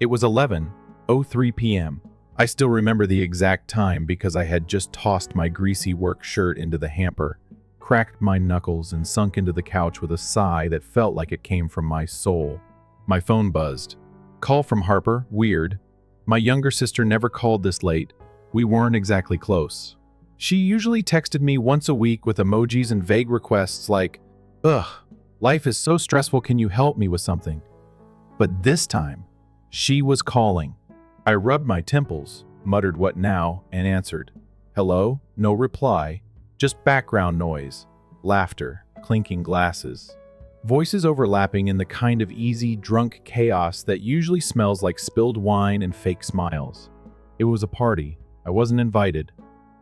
It was 11:03 p.m. I still remember the exact time because I had just tossed my greasy work shirt into the hamper, cracked my knuckles, and sunk into the couch with a sigh that felt like it came from my soul. My phone buzzed. Call from Harper, weird. My younger sister never called this late. We weren't exactly close. She usually texted me once a week with emojis and vague requests like, "Ugh, life is so stressful, can you help me with something?" But this time, she was calling. I rubbed my temples, muttered "what now?" and answered. Hello? No reply, just background noise, laughter, clinking glasses. Voices overlapping in the kind of easy, drunk chaos that usually smells like spilled wine and fake smiles. It was a party. I wasn't invited.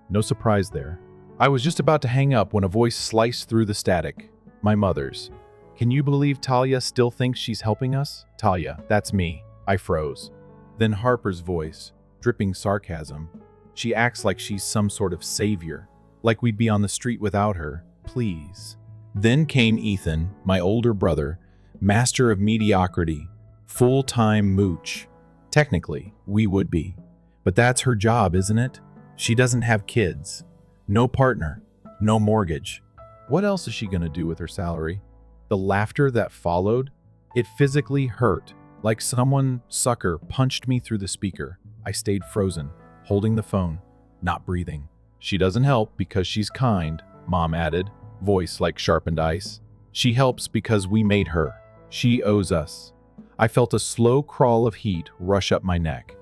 No surprise there. I was just about to hang up when a voice sliced through the static. My mother's. "Can you believe Talia still thinks she's helping us?" "Talia, that's me." I froze. Then Harper's voice, dripping sarcasm. "She acts like she's some sort of savior, like we'd be on the street without her. Please." Then came Ethan, my older brother, master of mediocrity, full-time mooch. Technically, we would be. But that's her job, isn't it? She doesn't have kids. No partner. No mortgage. What else is she going to do with her salary? The laughter that followed, it physically hurt. Like someone sucker punched me through the speaker. I stayed frozen, holding the phone, not breathing. "She doesn't help because she's kind," Mom added, voice like sharpened ice. "She helps because we made her. She owes us." I felt a slow crawl of heat rush up my neck.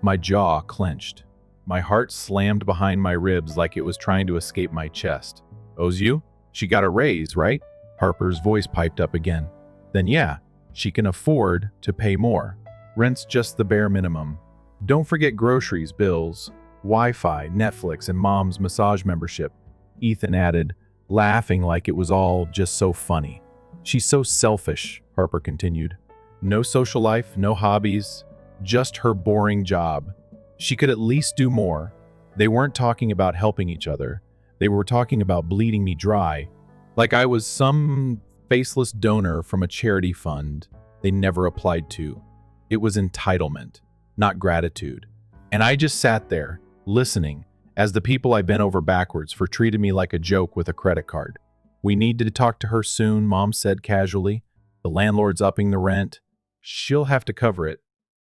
My jaw clenched. My heart slammed behind my ribs like it was trying to escape my chest. "Owes you? She got a raise, right?" Harper's voice piped up again. "Then yeah, she can afford to pay more. Rent's just the bare minimum. Don't forget groceries, bills, Wi-Fi, Netflix, and Mom's massage membership," Ethan added, laughing like it was all just so funny. "She's so selfish," Harper continued. "No social life, no hobbies, just her boring job. She could at least do more." They weren't talking about helping each other. They were talking about bleeding me dry, like I was some faceless donor from a charity fund they never applied to. It was entitlement, not gratitude. And I just sat there, listening, as the people I bent over backwards for treated me like a joke with a credit card. "We need to talk to her soon," Mom said casually. "The landlord's upping the rent. She'll have to cover it."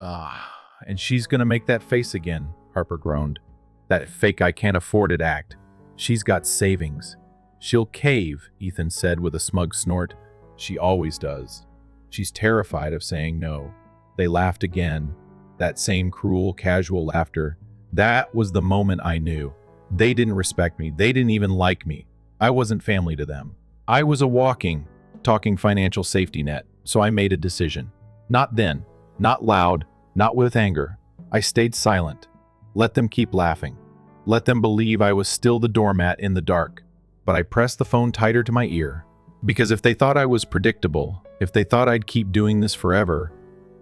And she's gonna make that face again," Harper groaned. "That fake I can't afford it act. She's got savings." "She'll cave," Ethan said with a smug snort. "She always does." "She's terrified of saying no." They laughed again, that same cruel, casual laughter. That was the moment I knew. They didn't respect me. They didn't even like me. I wasn't family to them. I was a walking, talking financial safety net, so I made a decision. Not then, not loud, not with anger. I stayed silent. Let them keep laughing. Let them believe I was still the doormat in the dark. But I pressed the phone tighter to my ear. Because if they thought I was predictable, if they thought I'd keep doing this forever,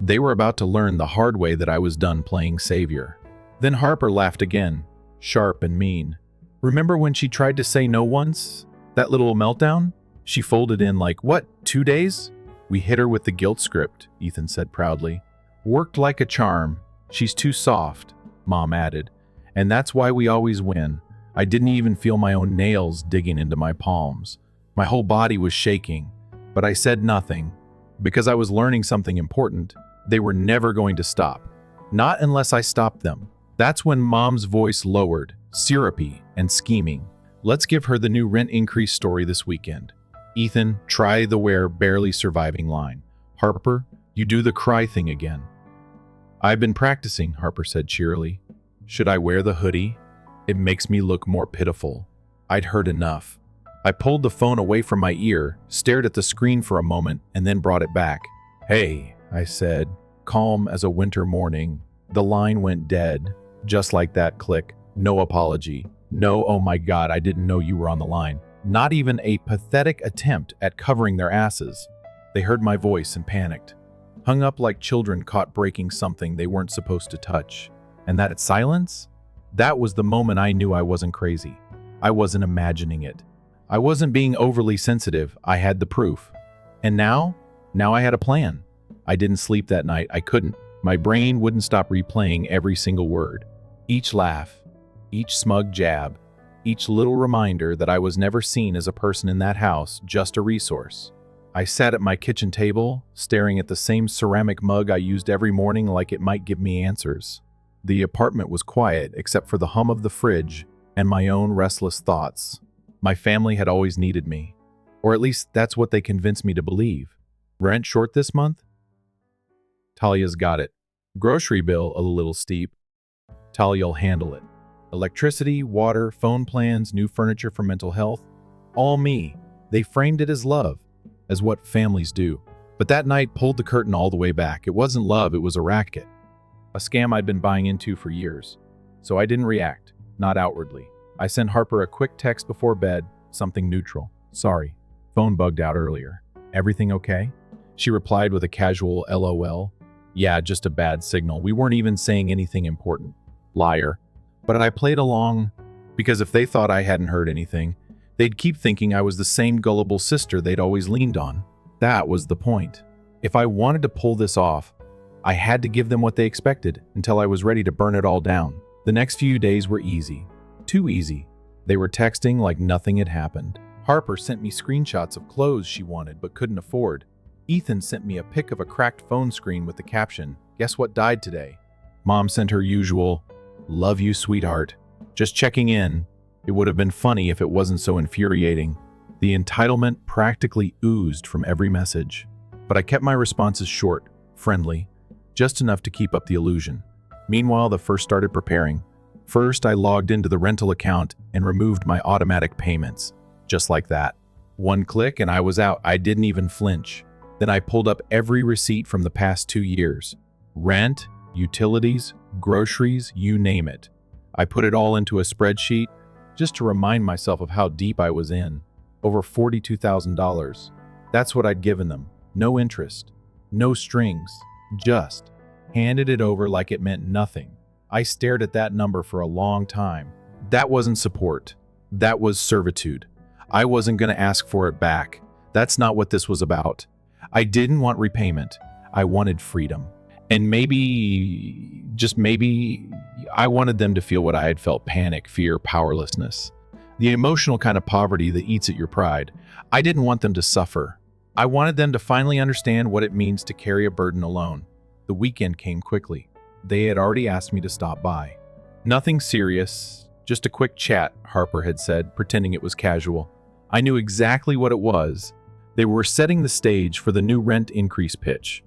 they were about to learn the hard way that I was done playing savior. Then Harper laughed again, sharp and mean. "Remember when she tried to say no once? That little meltdown? She folded in like, what, 2 days?" "We hit her with the guilt script," Ethan said proudly. "Worked like a charm. She's too soft," Mom added. "And that's why we always win." I didn't even feel my own nails digging into my palms. My whole body was shaking, but I said nothing, because I was learning something important. They were never going to stop. Not unless I stopped them. That's when Mom's voice lowered, syrupy and scheming. "Let's give her the new rent increase story this weekend. Ethan, try the wear barely surviving line. Harper, you do the cry thing again." "I've been practicing," Harper said cheerily. "Should I wear the hoodie? It makes me look more pitiful." I'd heard enough. I pulled the phone away from my ear, stared at the screen for a moment, and then brought it back. "Hey," I said, calm as a winter morning. The line went dead, just like that click. No apology. No, "oh my God, I didn't know you were on the line." Not even a pathetic attempt at covering their asses. They heard my voice and panicked. Hung up like children caught breaking something they weren't supposed to touch. And that silence? That was the moment I knew I wasn't crazy. I wasn't imagining it. I wasn't being overly sensitive. I had the proof. And now I had a plan. I didn't sleep that night. I couldn't. My brain wouldn't stop replaying every single word. Each laugh, each smug jab, each little reminder that I was never seen as a person in that house, just a resource. I sat at my kitchen table, staring at the same ceramic mug I used every morning like it might give me answers. The apartment was quiet except for the hum of the fridge and my own restless thoughts. My family had always needed me, or at least that's what they convinced me to believe. Rent short this month? Talia's got it. Grocery bill a little steep. Talia'll handle it. Electricity, water, phone plans, new furniture for mental health. All me. They framed it as love, as what families do. But that night pulled the curtain all the way back. It wasn't love, it was a racket. A scam I'd been buying into for years. So I didn't react, not outwardly. I sent Harper a quick text before bed, something neutral. Sorry, phone bugged out earlier. Everything okay? She replied with a casual LOL. Yeah, just a bad signal. We weren't even saying anything important. Liar. But I played along because if they thought I hadn't heard anything, they'd keep thinking I was the same gullible sister they'd always leaned on. That was the point. If I wanted to pull this off, I had to give them what they expected until I was ready to burn it all down. The next few days were easy. Too easy. They were texting like nothing had happened. Harper sent me screenshots of clothes she wanted but couldn't afford. Ethan sent me a pic of a cracked phone screen with the caption, "Guess what died today?" Mom sent her usual, "Love you, sweetheart." Just checking in. It would have been funny if it wasn't so infuriating. The entitlement practically oozed from every message. But I kept my responses short, friendly, just enough to keep up the illusion. Meanwhile, the first started preparing. First, I logged into the rental account and removed my automatic payments. Just like that. One click and I was out. I didn't even flinch. Then I pulled up every receipt from the past 2 years. Rent, utilities, groceries, you name it. I put it all into a spreadsheet just to remind myself of how deep I was in. Over $42,000. That's what I'd given them. No interest. No strings. Just handed it over like it meant nothing. I stared at that number for a long time. That wasn't support. That was servitude. I wasn't going to ask for it back. That's not what this was about. I didn't want repayment. I wanted freedom. And maybe, just maybe, I wanted them to feel what I had felt: panic, fear, powerlessness. The emotional kind of poverty that eats at your pride. I didn't want them to suffer. I wanted them to finally understand what it means to carry a burden alone. The weekend came quickly. They had already asked me to stop by. Nothing serious, just a quick chat, Harper had said, pretending it was casual. I knew exactly what it was. They were setting the stage for the new rent increase pitch.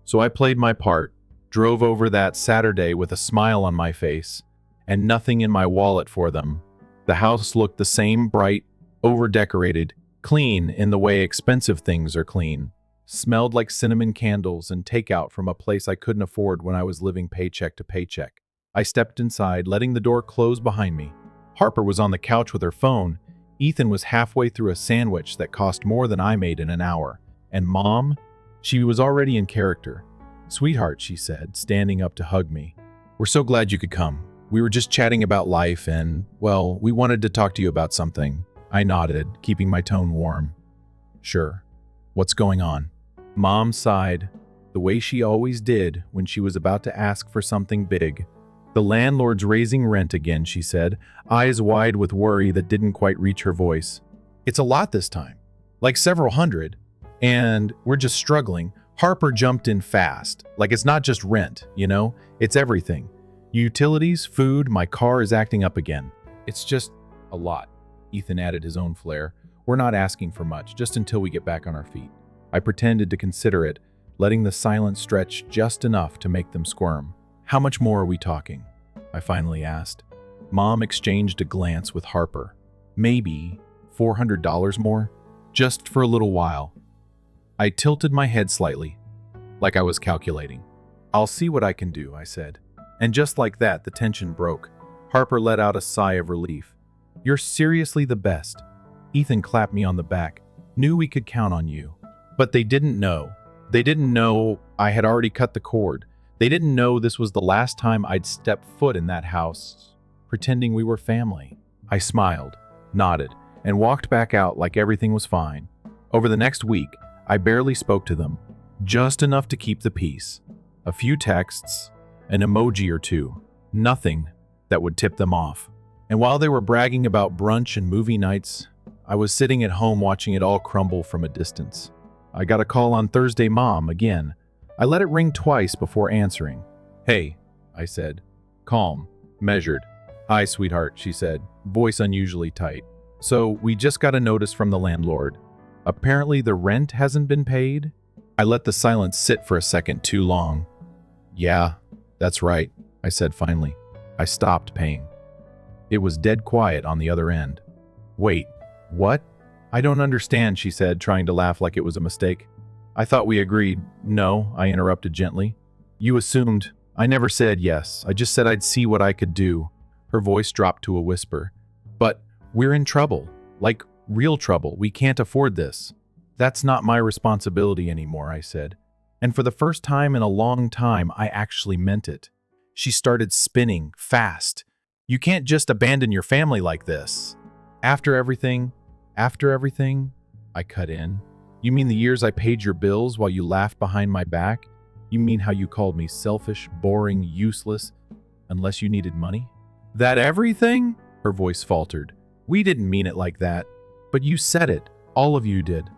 So I played my part, drove over that Saturday with a smile on my face, and nothing in my wallet for them. The house looked the same, bright, over-decorated, clean in the way expensive things are clean. Smelled like cinnamon candles and takeout from a place I couldn't afford when I was living paycheck to paycheck. I stepped inside, letting the door close behind me. Harper was on the couch with her phone. Ethan was halfway through a sandwich that cost more than I made in an hour. And Mom? She was already in character. "Sweetheart," she said, standing up to hug me. "We're so glad you could come. We were just chatting about life and, well, we wanted to talk to you about something." I nodded, keeping my tone warm. "Sure. What's going on?" Mom sighed, the way she always did when she was about to ask for something big. "The landlord's raising rent again," she said, eyes wide with worry that didn't quite reach her voice. "It's a lot this time, like several hundred, and we're just struggling." Harper jumped in fast, like it's not just rent, it's everything. Utilities, food, my car is acting up again. "It's just a lot," Ethan added his own flair. "We're not asking for much, just until we get back on our feet." I pretended to consider it, letting the silence stretch just enough to make them squirm. "How much more are we talking?" I finally asked. Mom exchanged a glance with Harper. "Maybe $400 more, just for a little while." I tilted my head slightly, like I was calculating. "I'll see what I can do," I said. And just like that, the tension broke. Harper let out a sigh of relief. "You're seriously the best." Ethan clapped me on the back. "Knew we could count on you." But they didn't know. They didn't know I had already cut the cord. They didn't know this was the last time I'd step foot in that house, pretending we were family. I smiled, nodded, and walked back out like everything was fine. Over the next week, I barely spoke to them, just enough to keep the peace. A few texts, an emoji or two, nothing that would tip them off. And while they were bragging about brunch and movie nights, I was sitting at home watching it all crumble from a distance. I got a call on Thursday, Mom, again. I let it ring twice before answering. "Hey," I said, calm, measured. "Hi, sweetheart," she said, voice unusually tight. "So, we just got a notice from the landlord. Apparently the rent hasn't been paid?" I let the silence sit for a second too long. "Yeah, that's right," I said finally. I stopped paying. It was dead quiet on the other end. "Wait, what?" "I don't understand," she said, trying to laugh like it was a mistake. "I thought we agreed." "No," I interrupted gently. "You assumed." "I never said yes. I just said I'd see what I could do." Her voice dropped to a whisper. "But we're in trouble. Like, real trouble. We can't afford this." "That's not my responsibility anymore," I said. And for the first time in a long time, I actually meant it. She started spinning, fast. "You can't just abandon your family like this." After everything, I cut in. "You mean the years I paid your bills while you laughed behind my back? You mean how you called me selfish, boring, useless, unless you needed money?" "That everything?" Her voice faltered. "We didn't mean it like that. But you said it. All of you did."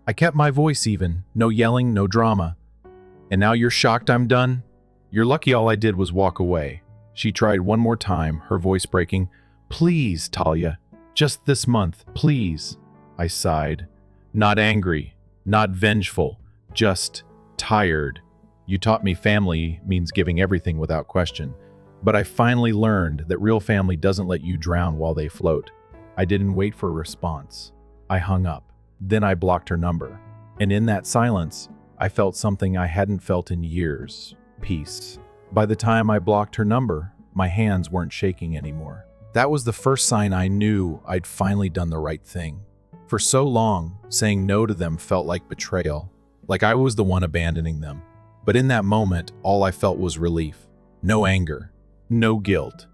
I kept my voice even. No yelling, no drama. "And now you're shocked I'm done? You're lucky all I did was walk away." She tried one more time, her voice breaking. "Please, Talia. Just this month, please." I sighed. Not angry, not vengeful, just tired. You taught me family means giving everything without question. But I finally learned that real family doesn't let you drown while they float. I didn't wait for a response. I hung up. Then I blocked her number. And in that silence, I felt something I hadn't felt in years. Peace. By the time I blocked her number, my hands weren't shaking anymore. That was the first sign I knew I'd finally done the right thing. For so long, saying no to them felt like betrayal, like I was the one abandoning them. But in that moment, all I felt was relief. No anger, no guilt,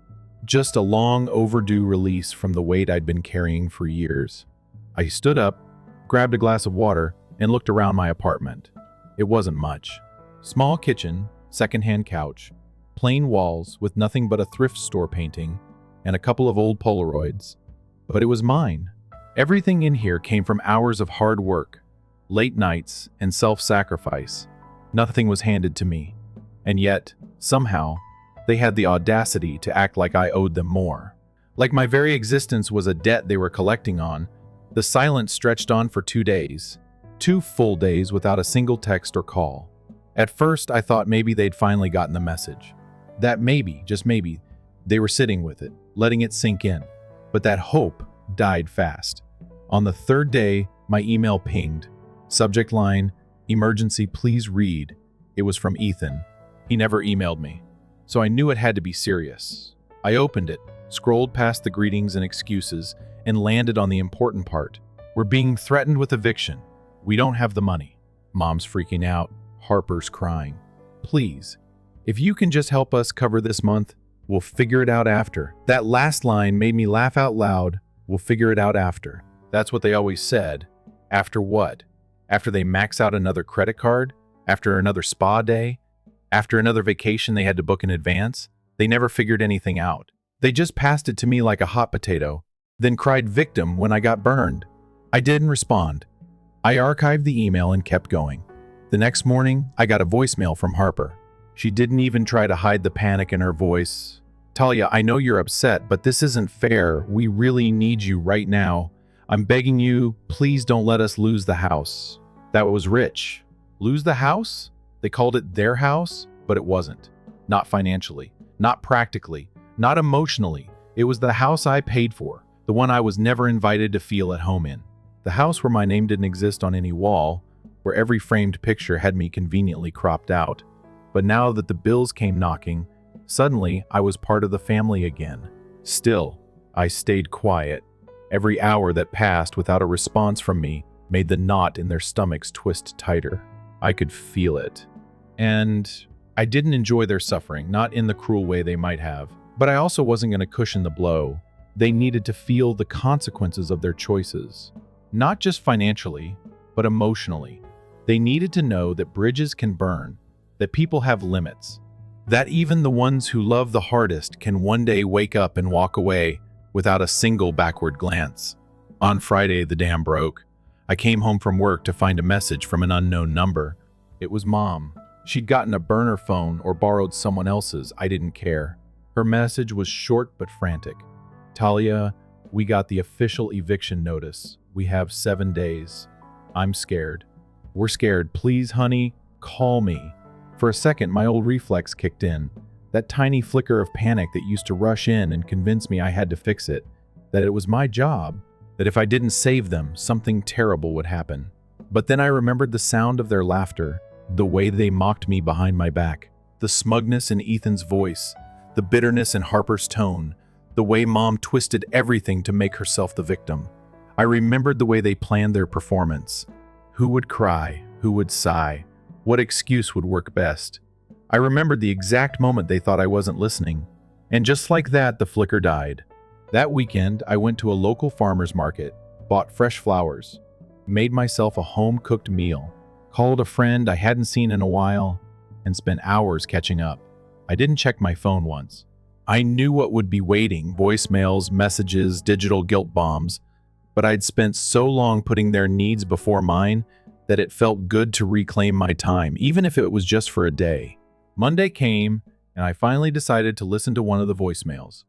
just a long overdue release from the weight I'd been carrying for years. I stood up, grabbed a glass of water, and looked around my apartment. It wasn't much. Small kitchen, secondhand couch, plain walls with nothing but a thrift store painting, and a couple of old Polaroids. But it was mine. Everything in here came from hours of hard work, late nights, and self-sacrifice. Nothing was handed to me. And yet, somehow, they had the audacity to act like I owed them more. Like my very existence was a debt they were collecting on. The silence stretched on for 2 days. 2 full days without a single text or call. At first, I thought maybe they'd finally gotten the message. That maybe, just maybe, they were sitting with it, letting it sink in. But that hope died fast. On the 3rd day, my email pinged. Subject line, "Emergency, please read." It was from Ethan. He never emailed me. So I knew it had to be serious. I opened it, scrolled past the greetings and excuses, and landed on the important part. "We're being threatened with eviction. We don't have the money." Mom's freaking out. Harper's crying. "Please, if you can just help us cover this month, we'll figure it out after." That last line made me laugh out loud. "We'll figure it out after." That's what they always said. After what? After they max out another credit card? After another spa day? After another vacation they had to book in advance? They never figured anything out. They just passed it to me like a hot potato, then cried victim when I got burned. I didn't respond. I archived the email and kept going. The next morning, I got a voicemail from Harper. She didn't even try to hide the panic in her voice. "Talia, I know you're upset, but this isn't fair. We really need you right now. I'm begging you, please don't let us lose the house." That was rich. Lose the house? They called it their house, but it wasn't. Not financially, not practically, not emotionally. It was the house I paid for, the one I was never invited to feel at home in. The house where my name didn't exist on any wall, where every framed picture had me conveniently cropped out. But now that the bills came knocking, suddenly I was part of the family again. Still, I stayed quiet. Every hour that passed without a response from me made the knot in their stomachs twist tighter. I could feel it. And I didn't enjoy their suffering, not in the cruel way they might have. But I also wasn't going to cushion the blow. They needed to feel the consequences of their choices. Not just financially, but emotionally. They needed to know that bridges can burn, that people have limits, that even the ones who love the hardest can one day wake up and walk away without a single backward glance. On Friday, the dam broke. I came home from work to find a message from an unknown number. It was Mom. She'd gotten a burner phone or borrowed someone else's. I didn't care. Her message was short but frantic. Talia, we got the official eviction notice. We have 7 days. I'm scared. We're scared. Please, honey, call me. For a second, my old reflex kicked in. That tiny flicker of panic that used to rush in and convince me I had to fix it. That it was my job. That if I didn't save them, something terrible would happen. But then I remembered the sound of their laughter, the way they mocked me behind my back, the smugness in Ethan's voice, the bitterness in Harper's tone, the way Mom twisted everything to make herself the victim. I remembered the way they planned their performance. Who would cry? Who would sigh? What excuse would work best? I remembered the exact moment they thought I wasn't listening. And just like that, the flicker died. That weekend, I went to a local farmer's market, bought fresh flowers, made myself a home-cooked meal, called a friend I hadn't seen in a while, and spent hours catching up. I didn't check my phone once. I knew what would be waiting: voicemails, messages, digital guilt bombs. But I'd spent so long putting their needs before mine that it felt good to reclaim my time, even if it was just for a day. Monday came, and I finally decided to listen to one of the voicemails.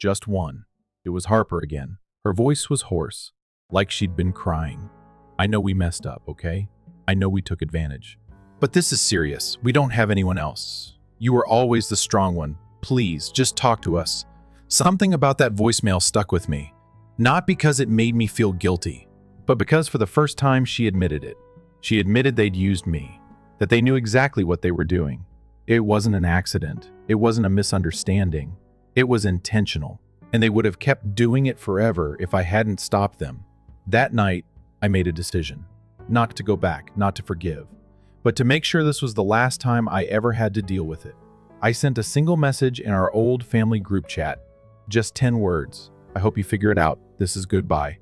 Just one. It was Harper again. Her voice was hoarse, like she'd been crying. I know we messed up, okay? I know we took advantage. But this is serious. We don't have anyone else. You were always the strong one. Please, just talk to us. Something about that voicemail stuck with me. Not because it made me feel guilty, but because for the first time she admitted it. She admitted they'd used me, that they knew exactly what they were doing. It wasn't an accident. It wasn't a misunderstanding. It was intentional, and they would have kept doing it forever if I hadn't stopped them. That night, I made a decision. Not to go back, not to forgive, but to make sure this was the last time I ever had to deal with it. I sent a single message in our old family group chat. Just 10 words. I hope you figure it out. This is goodbye.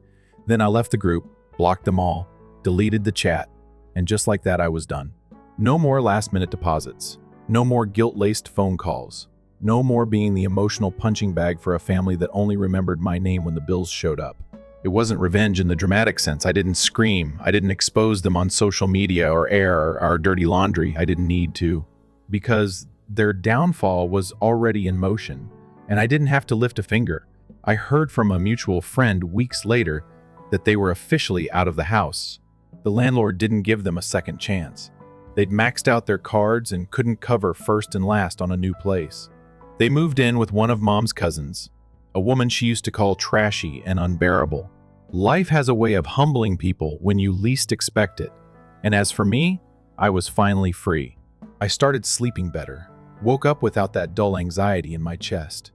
Then I left the group, blocked them all, deleted the chat, and just like that, I was done. No more last-minute deposits. No more guilt-laced phone calls. No more being the emotional punching bag for a family that only remembered my name when the bills showed up. It wasn't revenge in the dramatic sense. I didn't scream. I didn't expose them on social media or air our dirty laundry. I didn't need to. Because their downfall was already in motion, and I didn't have to lift a finger. I heard from a mutual friend weeks later that they were officially out of the house. The landlord didn't give them a second chance. They'd maxed out their cards and couldn't cover first and last on a new place. They moved in with one of Mom's cousins, a woman she used to call trashy and unbearable. Life has a way of humbling people when you least expect it. And as for me, I was finally free. I started sleeping better, woke up without that dull anxiety in my chest.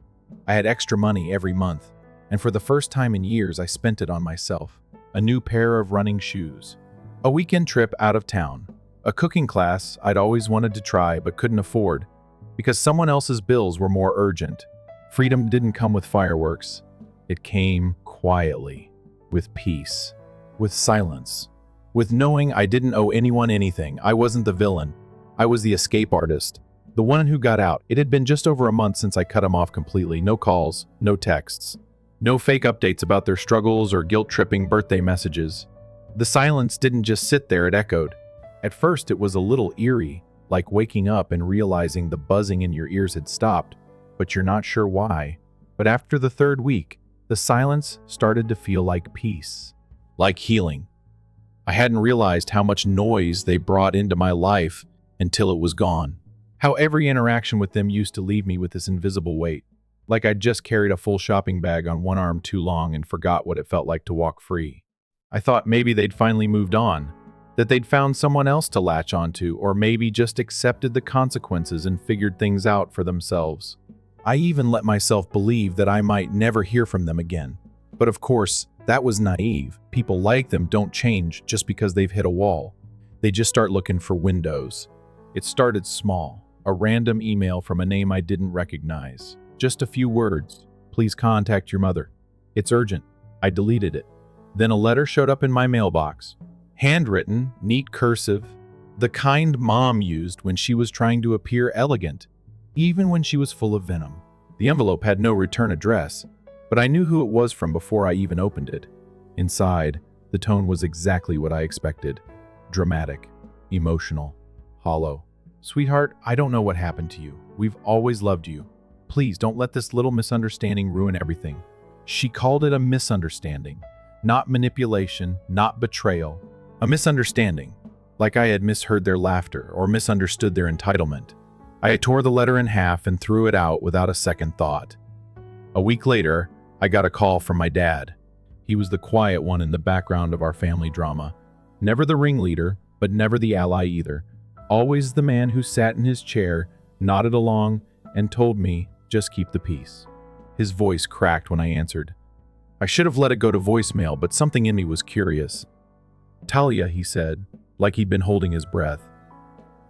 I had extra money every month, and for the first time in years, I spent it on myself. A new pair of running shoes, a weekend trip out of town, a cooking class I'd always wanted to try but couldn't afford because someone else's bills were more urgent. Freedom didn't come with fireworks. It came quietly, with peace, with silence, with knowing I didn't owe anyone anything. I wasn't the villain. I was the escape artist, the one who got out. It had been just over a month since I cut him off completely. No calls, no texts, no fake updates about their struggles or guilt-tripping birthday messages. The silence didn't just sit there, it echoed. At first, it was a little eerie, like waking up and realizing the buzzing in your ears had stopped, but you're not sure why. But after the third week, the silence started to feel like peace, like healing. I hadn't realized how much noise they brought into my life until it was gone. How every interaction with them used to leave me with this invisible weight, like I'd just carried a full shopping bag on one arm too long and forgot what it felt like to walk free. I thought maybe they'd finally moved on, that they'd found someone else to latch onto, or maybe just accepted the consequences and figured things out for themselves. I even let myself believe that I might never hear from them again. But of course, that was naive. People like them don't change just because they've hit a wall. They just start looking for windows. It started small, a random email from a name I didn't recognize. Just a few words. Please contact your mother. It's urgent. I deleted it. Then a letter showed up in my mailbox. Handwritten, neat cursive, The kind mom used when she was trying to appear elegant, even when she was full of venom. The envelope had no return address, but I knew who it was from before I even opened it. Inside, the tone was exactly what I expected. Dramatic, emotional, hollow. Sweetheart, I don't know what happened to you. We've always loved you. Please don't let this little misunderstanding ruin everything. She called it a misunderstanding, not manipulation, not betrayal. A misunderstanding, like I had misheard their laughter or misunderstood their entitlement. I tore the letter in half and threw it out without a second thought. A week later, I got a call from my dad. He was the quiet one in the background of our family drama. Never the ringleader, but never the ally either. Always the man who sat in his chair, nodded along, and told me, just keep the peace. His voice cracked when I answered. I should have let it go to voicemail, but something in me was curious. Talia, he said, like he'd been holding his breath.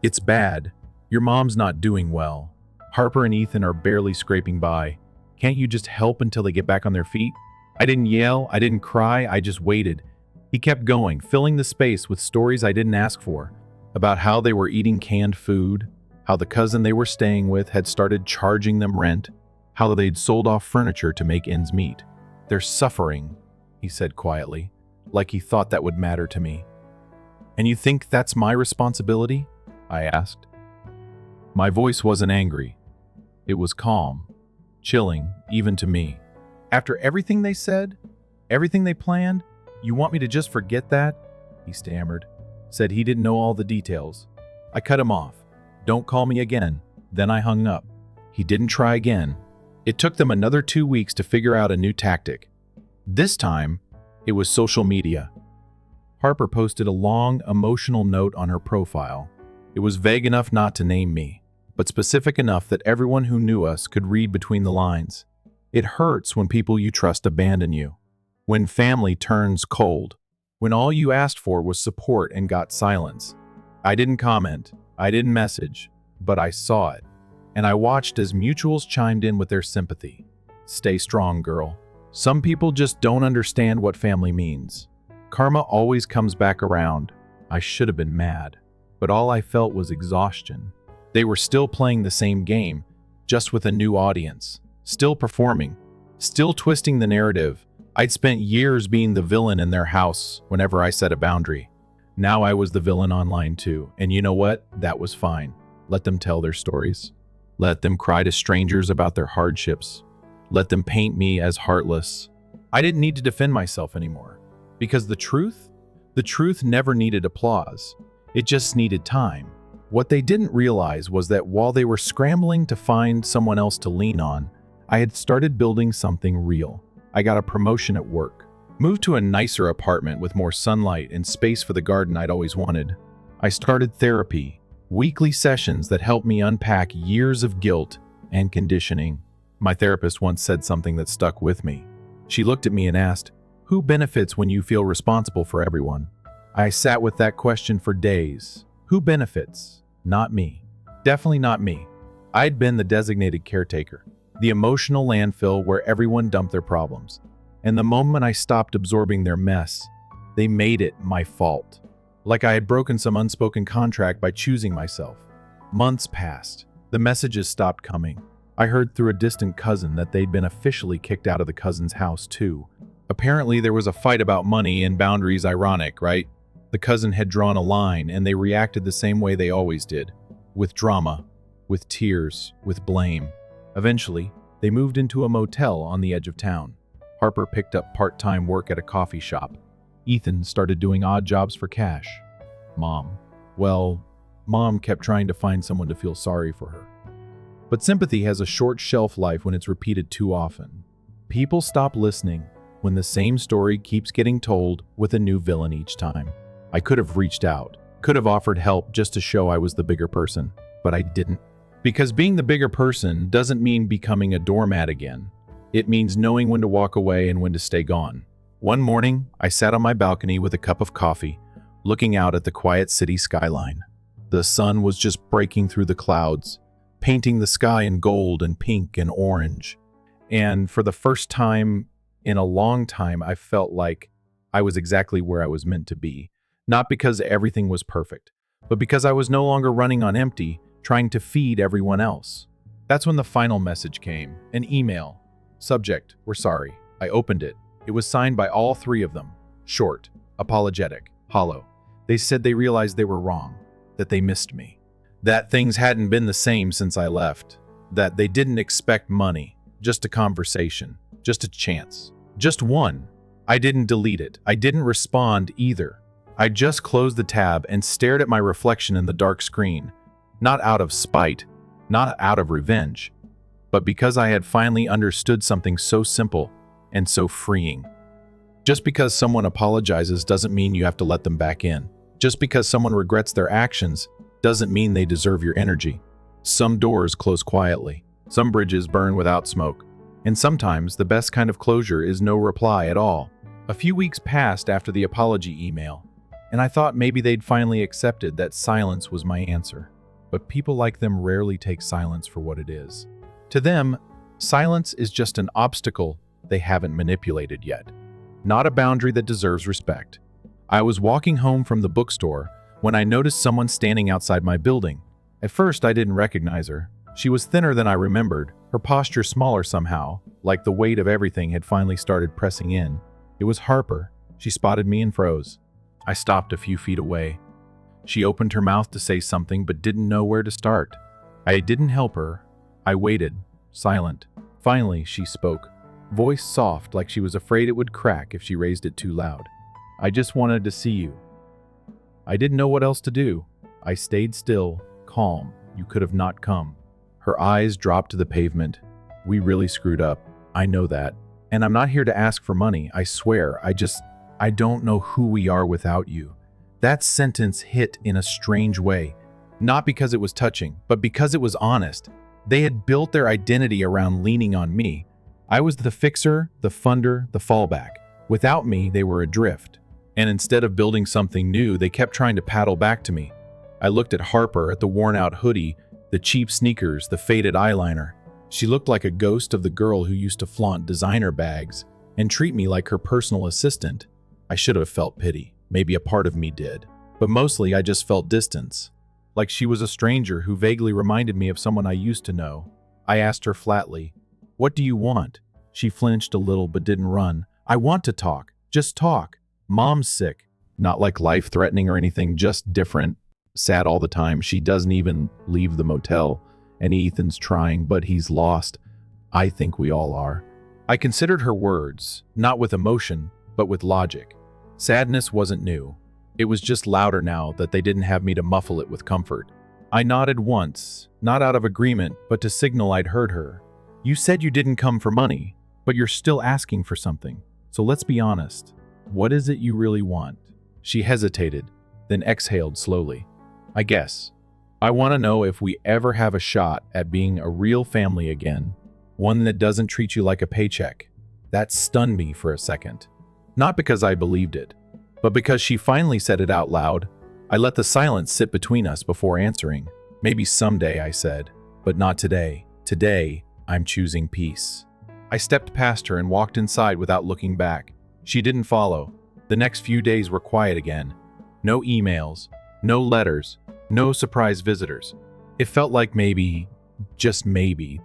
It's bad. Your mom's not doing well. Harper and Ethan are barely scraping by. Can't you just help until they get back on their feet? I didn't yell, I didn't cry, I just waited. He kept going, filling the space with stories I didn't ask for, about how they were eating canned food, how the cousin they were staying with had started charging them rent, how they'd sold off furniture to make ends meet. They're suffering, he said quietly, like he thought that would matter to me. And you think that's my responsibility? I asked. My voice wasn't angry. It was calm, chilling, even to me. After everything they said, everything they planned, you want me to just forget that? He stammered, said he didn't know all the details. I cut him off. Don't call me again. Then I hung up. He didn't try again. It took them another 2 weeks to figure out a new tactic. This time, it was social media. Harper posted a long, emotional note on her profile. It was vague enough not to name me, but specific enough that everyone who knew us could read between the lines. It hurts when people you trust abandon you, when family turns cold, when all you asked for was support and got silence. I didn't comment, I didn't message, but I saw it, and I watched as mutuals chimed in with their sympathy. Stay strong, girl. Some people just don't understand what family means. Karma always comes back around. I should have been mad, but all I felt was exhaustion. They were still playing the same game, just with a new audience, still performing, still twisting the narrative. I'd spent years being the villain in their house whenever I set a boundary. Now I was the villain online too, and you know what? That was fine. Let them tell their stories. Let them cry to strangers about their hardships. Let them paint me as heartless. I didn't need to defend myself anymore, because the truth never needed applause. It just needed time. What they didn't realize was that while they were scrambling to find someone else to lean on, I had started building something real. I got a promotion at work, moved to a nicer apartment with more sunlight and space for the garden I'd always wanted. I started therapy, weekly sessions that helped me unpack years of guilt and conditioning. My therapist once said something that stuck with me. She looked at me and asked, "Who benefits when you feel responsible for everyone?" I sat with that question for days. Who benefits? Not me. Definitely not me. I'd been the designated caretaker, the emotional landfill where everyone dumped their problems. And the moment I stopped absorbing their mess, they made it my fault. Like I had broken some unspoken contract by choosing myself. Months passed. The messages stopped coming. I heard through a distant cousin that they'd been officially kicked out of the cousin's house too. Apparently there was a fight about money and boundaries. Ironic, right? The cousin had drawn a line and they reacted the same way they always did. With drama, with tears, with blame. Eventually, they moved into a motel on the edge of town. Harper picked up part-time work at a coffee shop. Ethan started doing odd jobs for cash. Mom kept trying to find someone to feel sorry for her. But sympathy has a short shelf life when it's repeated too often. People stop listening when the same story keeps getting told with a new villain each time. I could have reached out, could have offered help just to show I was the bigger person, but I didn't. Because being the bigger person doesn't mean becoming a doormat again. It means knowing when to walk away and when to stay gone. One morning, I sat on my balcony with a cup of coffee, looking out at the quiet city skyline. The sun was just breaking through the clouds, painting the sky in gold and pink and orange. And for the first time in a long time, I felt like I was exactly where I was meant to be. Not because everything was perfect, but because I was no longer running on empty, trying to feed everyone else. That's when the final message came, an email. Subject, we're sorry. I opened it. It was signed by all three of them. Short, apologetic, hollow. They said they realized they were wrong, that they missed me, that things hadn't been the same since I left, that they didn't expect money, just a conversation, just a chance, just one. I didn't delete it. I didn't respond either. I just closed the tab and stared at my reflection in the dark screen, not out of spite, not out of revenge, but because I had finally understood something so simple and so freeing. Just because someone apologizes doesn't mean you have to let them back in. Just because someone regrets their actions doesn't mean they deserve your energy. Some doors close quietly, some bridges burn without smoke, and sometimes the best kind of closure is no reply at all. A few weeks passed after the apology email, and I thought maybe they'd finally accepted that silence was my answer. But people like them rarely take silence for what it is. To them, silence is just an obstacle they haven't manipulated yet, not a boundary that deserves respect. I was walking home from the bookstore when I noticed someone standing outside my building. At first, I didn't recognize her. She was thinner than I remembered, her posture smaller somehow, like the weight of everything had finally started pressing in. It was Harper. She spotted me and froze. I stopped a few feet away. She opened her mouth to say something but didn't know where to start. I didn't help her. I waited, silent. Finally, she spoke, voice soft like she was afraid it would crack if she raised it too loud. I just wanted to see you. I didn't know what else to do. I stayed still, calm. You could have not come. Her eyes dropped to the pavement. We really screwed up. I know that. And I'm not here to ask for money, I swear. I don't know who we are without you. That sentence hit in a strange way. Not because it was touching, but because it was honest. They had built their identity around leaning on me. I was the fixer, the funder, the fallback. Without me, they were adrift. And instead of building something new, they kept trying to paddle back to me. I looked at Harper, at the worn-out hoodie, the cheap sneakers, the faded eyeliner. She looked like a ghost of the girl who used to flaunt designer bags and treat me like her personal assistant. I should have felt pity. Maybe a part of me did. But mostly I just felt distance. Like she was a stranger who vaguely reminded me of someone I used to know. I asked her flatly, "What do you want?" She flinched a little but didn't run. "I want to talk. Just talk. Mom's sick." Not like life-threatening or anything, just different. Sad all the time. She doesn't even leave the motel. And Ethan's trying, but he's lost. I think we all are. I considered her words, not with emotion, but with logic. Sadness wasn't new. It was just louder now that they didn't have me to muffle it with comfort. I nodded once, not out of agreement, but to signal I'd heard her. "You said you didn't come for money, but you're still asking for something. So let's be honest. What is it you really want?" She hesitated, then exhaled slowly. "I guess. I want to know if we ever have a shot at being a real family again, one that doesn't treat you like a paycheck." That stunned me for a second. Not because I believed it, but because she finally said it out loud. I let the silence sit between us before answering. "Maybe someday," I said, "but not today. Today, I'm choosing peace." I stepped past her and walked inside without looking back. She didn't follow. The next few days were quiet again. No emails, no letters, no surprise visitors. It felt like maybe, just maybe,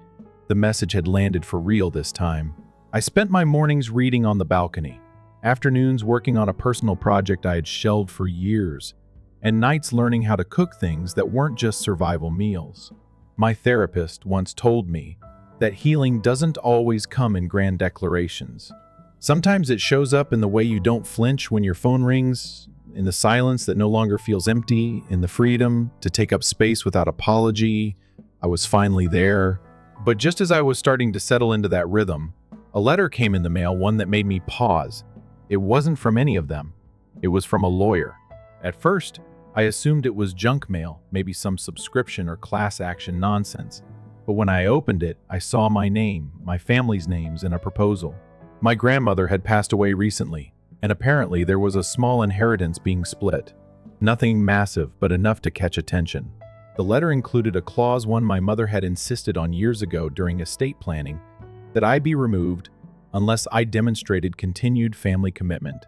the message had landed for real this time. I spent my mornings reading on the balcony, afternoons working on a personal project I had shelved for years, and nights learning how to cook things that weren't just survival meals. My therapist once told me that healing doesn't always come in grand declarations. Sometimes it shows up in the way you don't flinch when your phone rings, in the silence that no longer feels empty, in the freedom to take up space without apology. I was finally there. But just as I was starting to settle into that rhythm, a letter came in the mail, one that made me pause. It wasn't from any of them. It was from a lawyer. At first, I assumed it was junk mail, maybe some subscription or class action nonsense. But when I opened it, I saw my name, my family's names, and a proposal. My grandmother had passed away recently, and apparently there was a small inheritance being split. Nothing massive, but enough to catch attention. The letter included a clause one my mother had insisted on years ago during estate planning, that I be removed unless I demonstrated continued family commitment.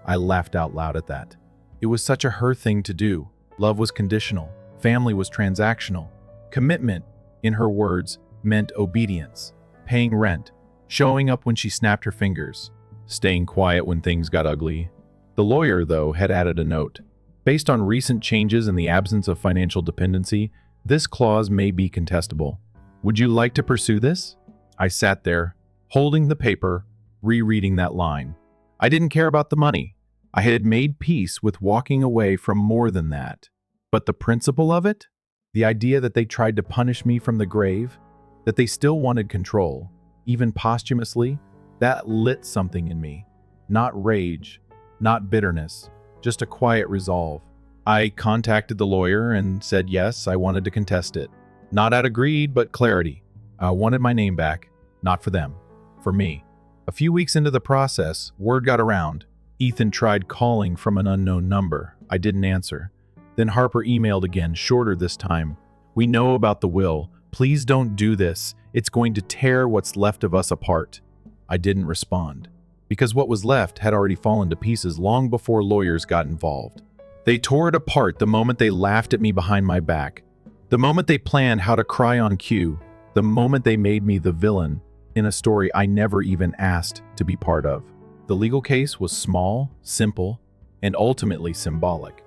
I laughed out loud at that. It was such a her thing to do, Love was conditional. Family was transactional. Commitment, in her words, meant obedience, paying rent, showing up when she snapped her fingers, staying quiet when things got ugly. The lawyer, though, had added a note. Based on recent changes in the absence of financial dependency, this clause may be contestable. Would you like to pursue this? I sat there, holding the paper, rereading that line. I didn't care about the money. I had made peace with walking away from more than that. But the principle of it? The idea that they tried to punish me from the grave? That they still wanted control, even posthumously? That lit something in me. Not rage, not bitterness, just a quiet resolve. I contacted the lawyer and said yes, I wanted to contest it. Not out of greed, but clarity. I wanted my name back, not for them, for me. A few weeks into the process, word got around. Ethan tried calling from an unknown number. I didn't answer. Then Harper emailed again, shorter this time. We know about the will. Please don't do this. It's going to tear what's left of us apart. I didn't respond, because what was left had already fallen to pieces long before lawyers got involved. They tore it apart the moment they laughed at me behind my back, the moment they planned how to cry on cue, the moment they made me the villain in a story I never even asked to be part of. The legal case was small, simple, and ultimately symbolic.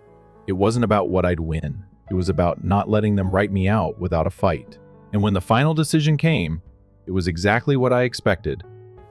It wasn't about what I'd win. It was about not letting them write me out without a fight. And when the final decision came, it was exactly what I expected.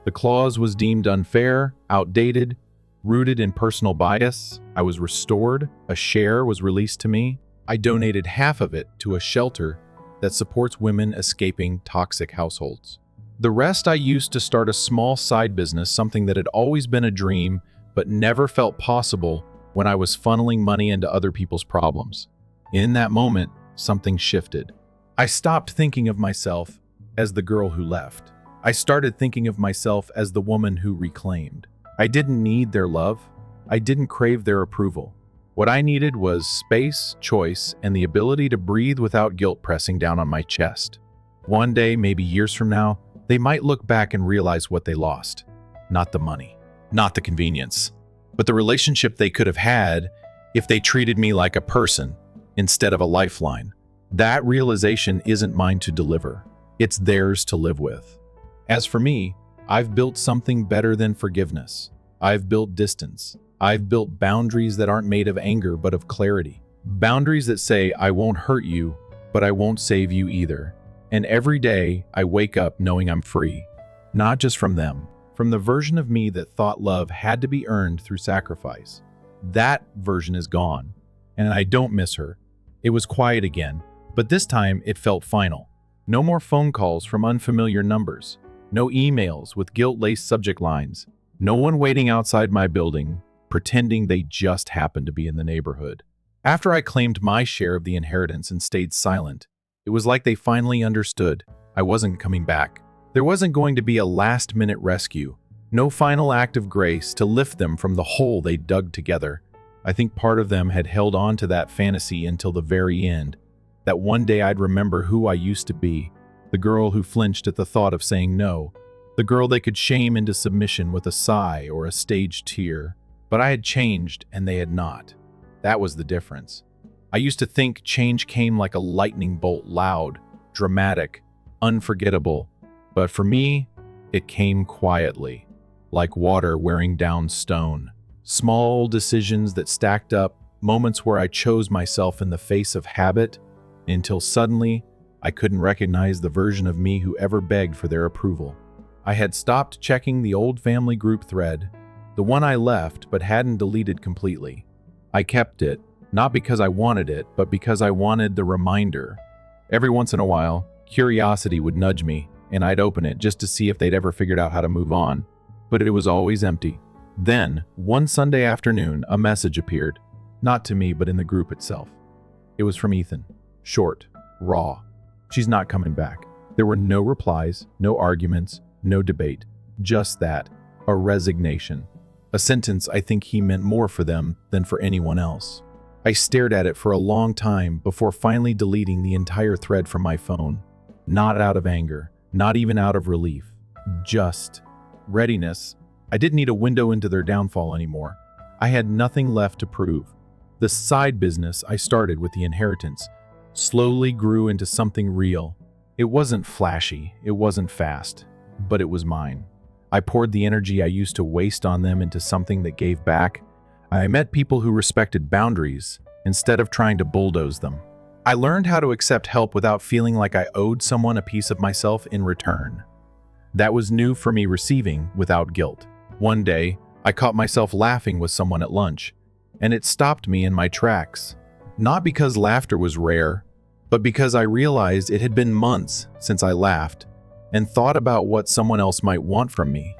The clause was deemed unfair, outdated, rooted in personal bias. I was restored. A share was released to me. I donated half of it to a shelter that supports women escaping toxic households. The rest I used to start a small side business, something that had always been a dream but never felt possible when I was funneling money into other people's problems. In that moment, something shifted. I stopped thinking of myself as the girl who left. I started thinking of myself as the woman who reclaimed. I didn't need their love. I didn't crave their approval. What I needed was space, choice, and the ability to breathe without guilt pressing down on my chest. One day, maybe years from now, they might look back and realize what they lost. Not the money, not the convenience, but the relationship they could have had if they treated me like a person instead of a lifeline. That realization isn't mine to deliver. It's theirs to live with. As for me, I've built something better than forgiveness. I've built distance. I've built boundaries that aren't made of anger but of clarity. Boundaries that say, I won't hurt you, but I won't save you either. And every day, I wake up knowing I'm free. Not just from them, from the version of me that thought love had to be earned through sacrifice. That version is gone, and I don't miss her. It was quiet again, but this time it felt final. No more phone calls from unfamiliar numbers. No emails with guilt-laced subject lines. No one waiting outside my building, pretending they just happened to be in the neighborhood. After I claimed my share of the inheritance and stayed silent, it was like they finally understood I wasn't coming back. There wasn't going to be a last-minute rescue, no final act of grace to lift them from the hole they dug together. I think part of them had held on to that fantasy until the very end, that one day I'd remember who I used to be, the girl who flinched at the thought of saying no, the girl they could shame into submission with a sigh or a staged tear. But I had changed and they had not. That was the difference. I used to think change came like a lightning bolt, loud, dramatic, unforgettable. But for me, it came quietly, like water wearing down stone. Small decisions that stacked up, moments where I chose myself in the face of habit, until suddenly I couldn't recognize the version of me who ever begged for their approval. I had stopped checking the old family group thread, the one I left but hadn't deleted completely. I kept it, not because I wanted it, but because I wanted the reminder. Every once in a while, curiosity would nudge me, and I'd open it just to see if they'd ever figured out how to move on. But it was always empty. Then, one Sunday afternoon, a message appeared. Not to me, but in the group itself. It was from Ethan. Short, raw. She's not coming back. There were no replies, no arguments, no debate. Just that, a resignation. A sentence I think he meant more for them than for anyone else. I stared at it for a long time before finally deleting the entire thread from my phone. Not out of anger, not even out of relief. Just readiness. I didn't need a window into their downfall anymore. I had nothing left to prove. The side business I started with the inheritance slowly grew into something real. It wasn't flashy, it wasn't fast, but it was mine. I poured the energy I used to waste on them into something that gave back. I met people who respected boundaries instead of trying to bulldoze them. I learned how to accept help without feeling like I owed someone a piece of myself in return. That was new for me, receiving without guilt. One day, I caught myself laughing with someone at lunch, and it stopped me in my tracks. Not because laughter was rare, but because I realized it had been months since I laughed and thought about what someone else might want from me.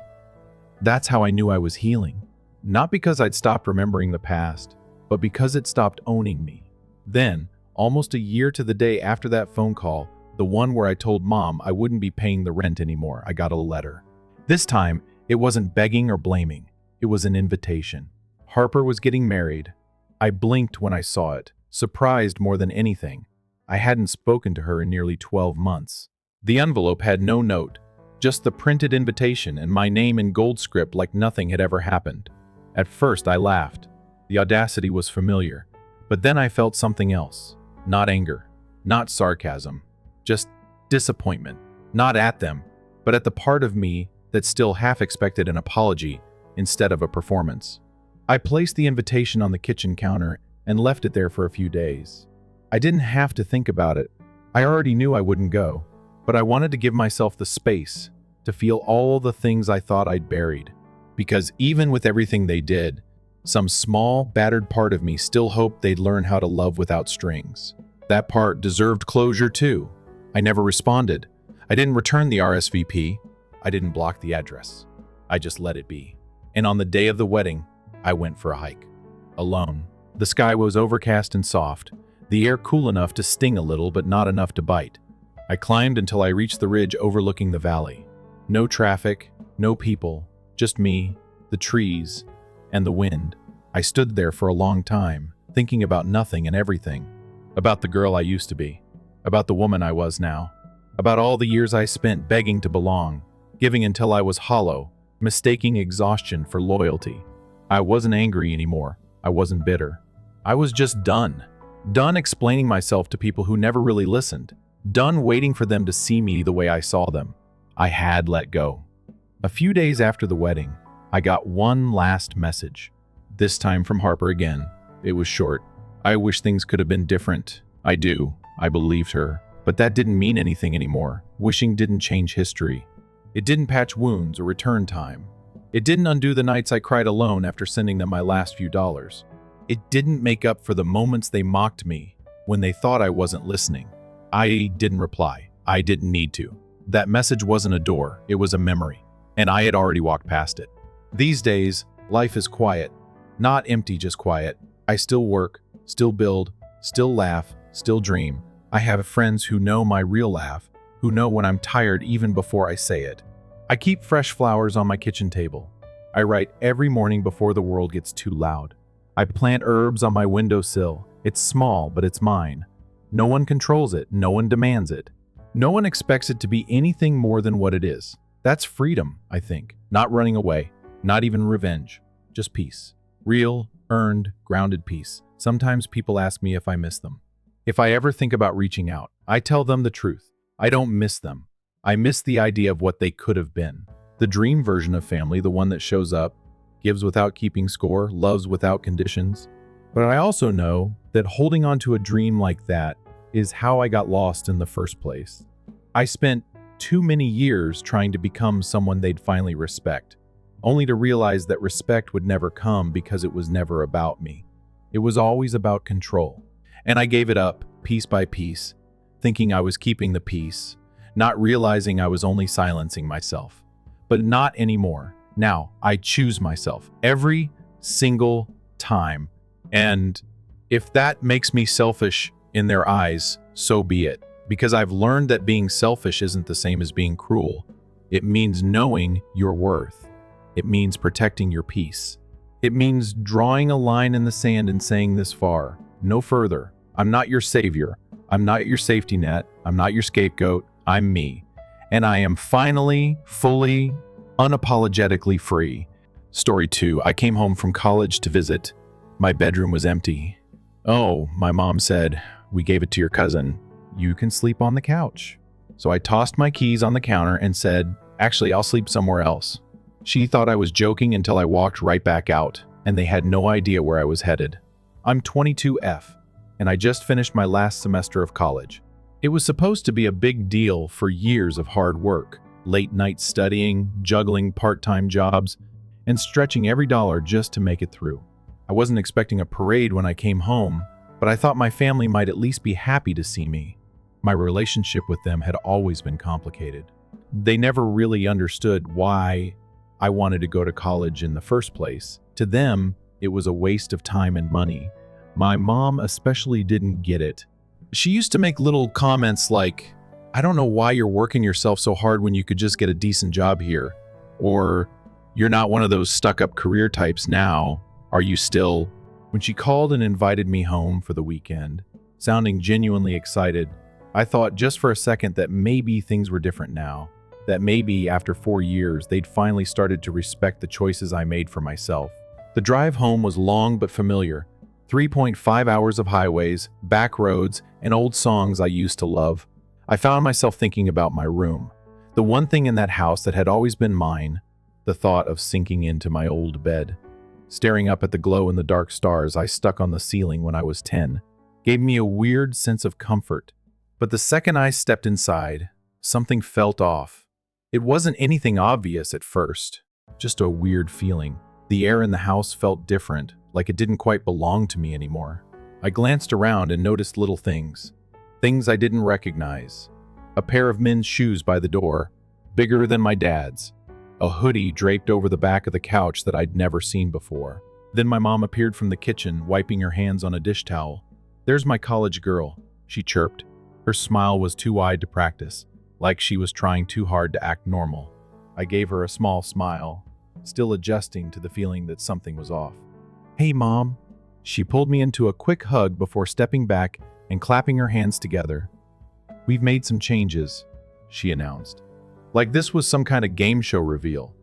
That's how I knew I was healing. Not because I'd stopped remembering the past, but because it stopped owning me. Then, almost a year to the day after that phone call, the one where I told Mom I wouldn't be paying the rent anymore, I got a letter. This time, it wasn't begging or blaming. It was an invitation. Harper was getting married. I blinked when I saw it, surprised more than anything. I hadn't spoken to her in nearly 12 months. The envelope had no note, just the printed invitation and my name in gold script like nothing had ever happened. At first, I laughed. The audacity was familiar. But then I felt something else. Not anger, not sarcasm, just disappointment. Not at them, but at the part of me that still half expected an apology instead of a performance. I placed the invitation on the kitchen counter and left it there for a few days. I didn't have to think about it. I already knew I wouldn't go, but I wanted to give myself the space to feel all the things I thought I'd buried. Because even with everything they did, some small, battered part of me still hoped they'd learn how to love without strings. That part deserved closure too. I never responded. I didn't return the RSVP. I didn't block the address. I just let it be. And on the day of the wedding, I went for a hike. Alone. The sky was overcast and soft, the air cool enough to sting a little but not enough to bite. I climbed until I reached the ridge overlooking the valley. No traffic, no people, just me, the trees, and the wind. I stood there for a long time, thinking about nothing and everything. About the girl I used to be. About the woman I was now. About all the years I spent begging to belong, giving until I was hollow, mistaking exhaustion for loyalty. I wasn't angry anymore. I wasn't bitter. I was just done. Done explaining myself to people who never really listened. Done waiting for them to see me the way I saw them. I had let go. A few days after the wedding, I got one last message. This time from Harper again. It was short. I wish things could have been different. I do. I believed her. But that didn't mean anything anymore. Wishing didn't change history. It didn't patch wounds or return time. It didn't undo the nights I cried alone after sending them my last few dollars. It didn't make up for the moments they mocked me when they thought I wasn't listening. I didn't reply. I didn't need to. That message wasn't a door. It was a memory. And I had already walked past it. These days, life is quiet. Not empty, just quiet. I still work, still build, still laugh, still dream. I have friends who know my real laugh, who know when I'm tired even before I say it. I keep fresh flowers on my kitchen table. I write every morning before the world gets too loud. I plant herbs on my windowsill. It's small, but it's mine. No one controls it. No one demands it. No one expects it to be anything more than what it is. That's freedom, I think. Not running away. Not even revenge. Just peace. Real, earned, grounded peace. Sometimes people ask me if I miss them. If I ever think about reaching out, I tell them the truth. I don't miss them. I miss the idea of what they could have been. The dream version of family, the one that shows up, gives without keeping score, loves without conditions. But I also know that holding on to a dream like that is how I got lost in the first place. I spent too many years trying to become someone they'd finally respect, only to realize that respect would never come because it was never about me. It was always about control. And I gave it up, piece by piece, thinking I was keeping the peace, not realizing I was only silencing myself. But not anymore. Now, I choose myself every single time. And if that makes me selfish in their eyes, so be it. Because I've learned that being selfish isn't the same as being cruel. It means knowing your worth. It means protecting your peace. It means drawing a line in the sand and saying this far, no further. I'm not your savior. I'm not your safety net. I'm not your scapegoat. I'm me. And I am finally, fully, unapologetically free. Story 2. I came home from college to visit. My bedroom was empty. "Oh," my mom said, "we gave it to your cousin. You can sleep on the couch." So I tossed my keys on the counter and said, "Actually, I'll sleep somewhere else." She thought I was joking until I walked right back out, and they had no idea where I was headed. I'm 22F, and I just finished my last semester of college. It was supposed to be a big deal for years of hard work, late night studying, juggling part-time jobs, and stretching every dollar just to make it through. I wasn't expecting a parade when I came home, but I thought my family might at least be happy to see me. My relationship with them had always been complicated. They never really understood why I wanted to go to college in the first place. To them, it was a waste of time and money. My mom especially didn't get it. She used to make little comments like, "I don't know why you're working yourself so hard when you could just get a decent job here," or "You're not one of those stuck-up career types now. Are you still?" When she called and invited me home for the weekend, sounding genuinely excited, I thought just for a second that maybe things were different now, that maybe after 4 years they'd finally started to respect the choices I made for myself. The drive home was long but familiar. 3.5 hours of highways, back roads, and old songs I used to love. I found myself thinking about my room, the one thing in that house that had always been mine, the thought of sinking into my old bed. Staring up at the glow in the dark stars I stuck on the ceiling when I was 10 gave me a weird sense of comfort. But the second I stepped inside, something felt off. It wasn't anything obvious at first, just a weird feeling. The air in the house felt different, like it didn't quite belong to me anymore. I glanced around and noticed little things I didn't recognize. A pair of men's shoes by the door, bigger than my dad's. A hoodie draped over the back of the couch that I'd never seen before. Then my mom appeared from the kitchen, wiping her hands on a dish towel. "There's my college girl," she chirped. Her smile was too wide to practice, like she was trying too hard to act normal. I gave her a small smile, still adjusting to the feeling that something was off. "Hey, Mom." She pulled me into a quick hug before stepping back and clapping her hands together. "We've made some changes," she announced. Like this was some kind of game show reveal.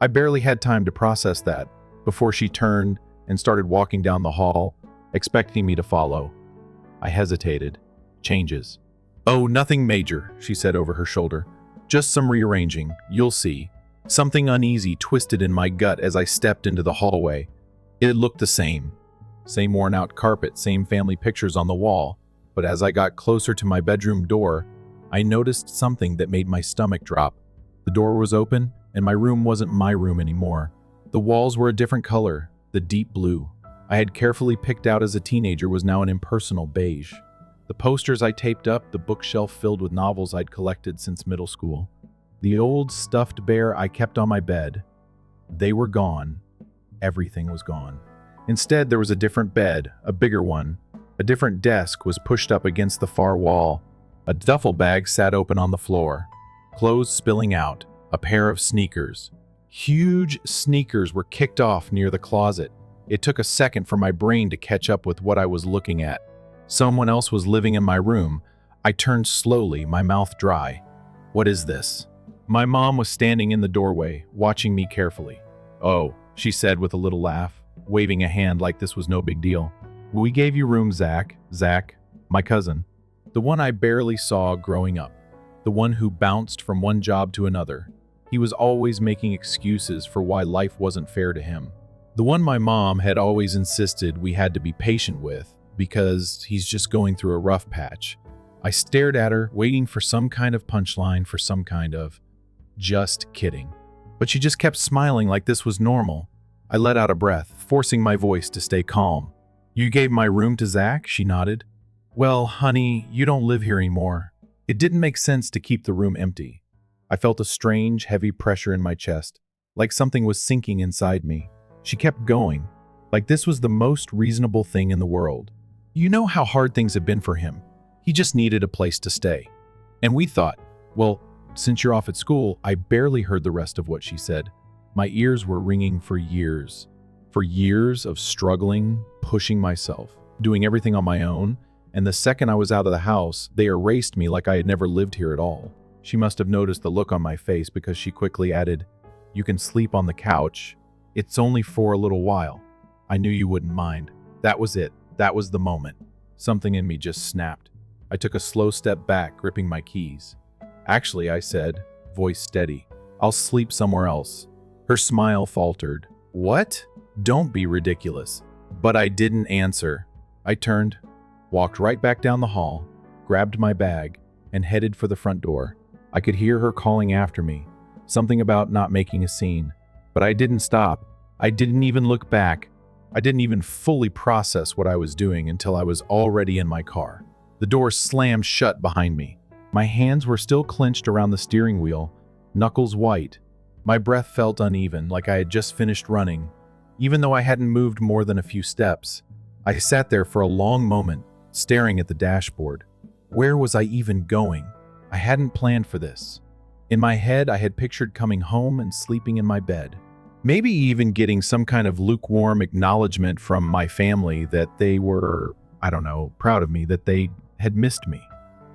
I barely had time to process that before she turned and started walking down the hall, expecting me to follow. I hesitated. "Changes." "Oh, nothing major," she said over her shoulder. "Just some rearranging, you'll see." Something uneasy twisted in my gut as I stepped into the hallway. It looked the same. Same worn-out carpet, same family pictures on the wall. But as I got closer to my bedroom door, I noticed something that made my stomach drop. The door was open, and my room wasn't my room anymore. The walls were a different color, the deep blue I had carefully picked out as a teenager was now an impersonal beige. The posters I taped up, the bookshelf filled with novels I'd collected since middle school. The old stuffed bear I kept on my bed. They were gone. Everything was gone. Instead, there was a different bed, a bigger one. A different desk was pushed up against the far wall. A duffel bag sat open on the floor. Clothes spilling out. A pair of sneakers. Huge sneakers were kicked off near the closet. It took a second for my brain to catch up with what I was looking at. Someone else was living in my room. I turned slowly, my mouth dry. "What is this?" My mom was standing in the doorway, watching me carefully. "Oh," she said with a little laugh, waving a hand like this was no big deal. "We gave you room, Zach. Zach, my cousin. The one I barely saw growing up. The one who bounced from one job to another. He was always making excuses for why life wasn't fair to him. The one my mom had always insisted we had to be patient with, because he's just going through a rough patch." I stared at her, waiting for some kind of punchline, for some kind of "just kidding." But she just kept smiling like this was normal. I let out a breath, forcing my voice to stay calm. "You gave my room to Zach?" She nodded. "Well, honey, you don't live here anymore." It didn't make sense to keep the room empty. I felt a strange, heavy pressure in my chest, like something was sinking inside me. She kept going, like this was the most reasonable thing in the world. "You know how hard things have been for him. He just needed a place to stay." And we thought, well, since you're off at school, I barely heard the rest of what she said. My ears were ringing for years. For years of struggling, pushing myself, doing everything on my own, and the second I was out of the house, they erased me like I had never lived here at all. She must have noticed the look on my face because she quickly added, "You can sleep on the couch. It's only for a little while. I knew you wouldn't mind." That was it. That was the moment. Something in me just snapped. I took a slow step back, gripping my keys. Actually, I said, voice steady, I'll sleep somewhere else. Her smile faltered. What? Don't be ridiculous. But I didn't answer. I turned, walked right back down the hall, grabbed my bag, and headed for the front door. I could hear her calling after me, something about not making a scene. But I didn't stop. I didn't even look back. I didn't even fully process what I was doing until I was already in my car. The door slammed shut behind me. My hands were still clenched around the steering wheel, knuckles white. My breath felt uneven, like I had just finished running. Even though I hadn't moved more than a few steps, I sat there for a long moment, staring at the dashboard. Where was I even going? I hadn't planned for this. In my head, I had pictured coming home and sleeping in my bed. Maybe even getting some kind of lukewarm acknowledgement from my family that they were, proud of me, that they had missed me.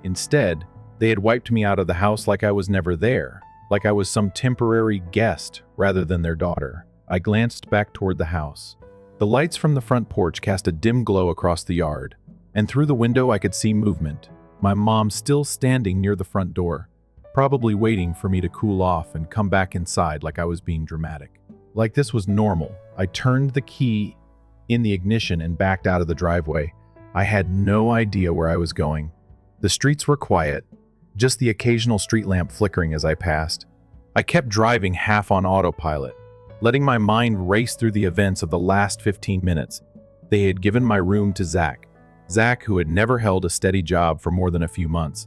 Instead, they had wiped me out of the house like I was never there, like I was some temporary guest rather than their daughter. I glanced back toward the house. The lights from the front porch cast a dim glow across the yard, and through the window I could see movement. My mom still standing near the front door, probably waiting for me to cool off and come back inside like I was being dramatic. Like this was normal. I turned the key in the ignition and backed out of the driveway. I had no idea where I was going. The streets were quiet, just the occasional street lamp flickering as I passed. I kept driving half on autopilot, letting my mind race through the events of the last 15 minutes. They had given my room to Zach. Zach, who had never held a steady job for more than a few months.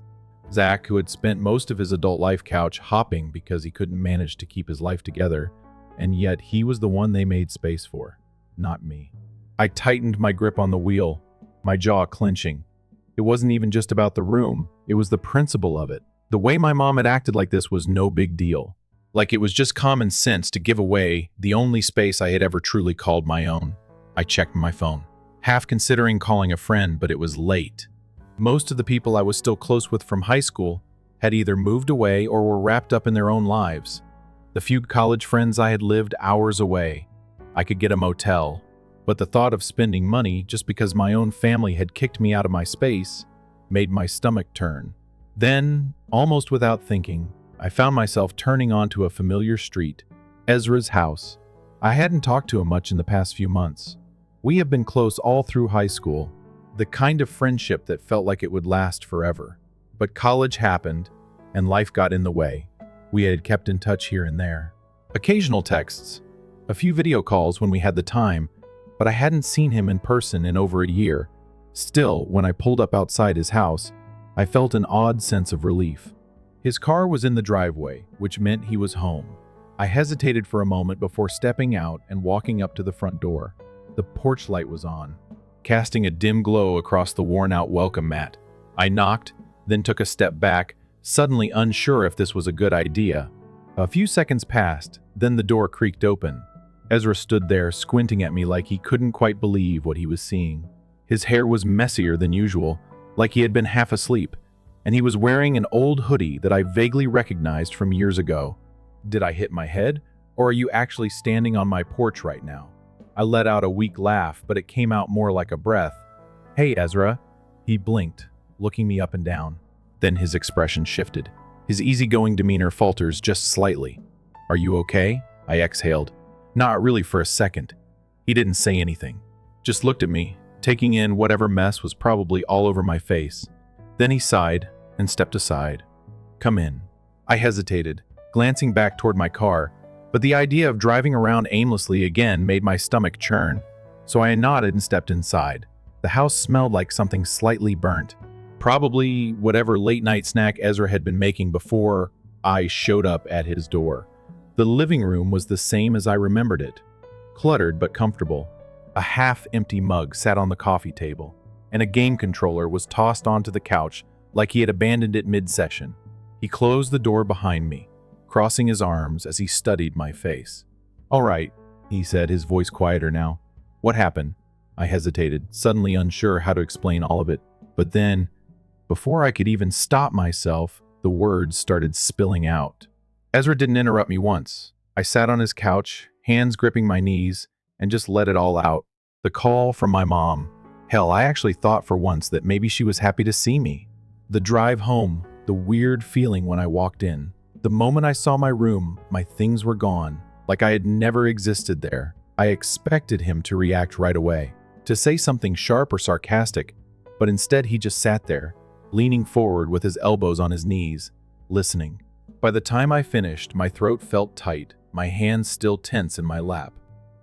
Zach, who had spent most of his adult life couch hopping because he couldn't manage to keep his life together, and yet he was the one they made space for, not me. I tightened my grip on the wheel, my jaw clenching. It wasn't even just about the room, it was the principle of it. The way my mom had acted like this was no big deal. Like it was just common sense to give away the only space I had ever truly called my own. I checked my phone, half considering calling a friend, but it was late. Most of the people I was still close with from high school had either moved away or were wrapped up in their own lives. The few college friends I had lived hours away. I could get a motel, but the thought of spending money just because my own family had kicked me out of my space made my stomach turn. Then, almost without thinking, I found myself turning onto a familiar street, Ezra's house. I hadn't talked to him much in the past few months. We have been close all through high school, the kind of friendship that felt like it would last forever. But college happened, and life got in the way. We had kept in touch here and there. Occasional texts, a few video calls when we had the time, but I hadn't seen him in person in over a year. Still, when I pulled up outside his house, I felt an odd sense of relief. His car was in the driveway, which meant he was home. I hesitated for a moment before stepping out and walking up to the front door. The porch light was on, casting a dim glow across the worn-out welcome mat. I knocked, then took a step back, suddenly unsure if this was a good idea. A few seconds passed, then the door creaked open. Ezra stood there, squinting at me like he couldn't quite believe what he was seeing. His hair was messier than usual, like he had been half asleep, and he was wearing an old hoodie that I vaguely recognized from years ago. Did I hit my head, or are you actually standing on my porch right now? I let out a weak laugh, but it came out more like a breath. Hey, Ezra. He blinked, looking me up and down. Then his expression shifted. His easygoing demeanor falters just slightly. Are you okay? I exhaled. Not really for a second. He didn't say anything, just looked at me, taking in whatever mess was probably all over my face. Then he sighed and stepped aside. Come in. I hesitated, glancing back toward my car, but the idea of driving around aimlessly again made my stomach churn. So I nodded and stepped inside. The house smelled like something slightly burnt. Probably whatever late-night snack Ezra had been making before I showed up at his door. The living room was the same as I remembered it. Cluttered but comfortable. A half-empty mug sat on the coffee table, and a game controller was tossed onto the couch like he had abandoned it mid-session. He closed the door behind me, crossing his arms as he studied my face. All right, he said, his voice quieter now. What happened? I hesitated, suddenly unsure how to explain all of it. But then, before I could even stop myself, the words started spilling out. Ezra didn't interrupt me once. I sat on his couch, hands gripping my knees, and just let it all out. The call from my mom. Hell, I actually thought for once that maybe she was happy to see me. The drive home, the weird feeling when I walked in. The moment I saw my room, my things were gone, like I had never existed there. I expected him to react right away, to say something sharp or sarcastic, but instead he just sat there, leaning forward with his elbows on his knees, listening. By the time I finished, my throat felt tight, my hands still tense in my lap.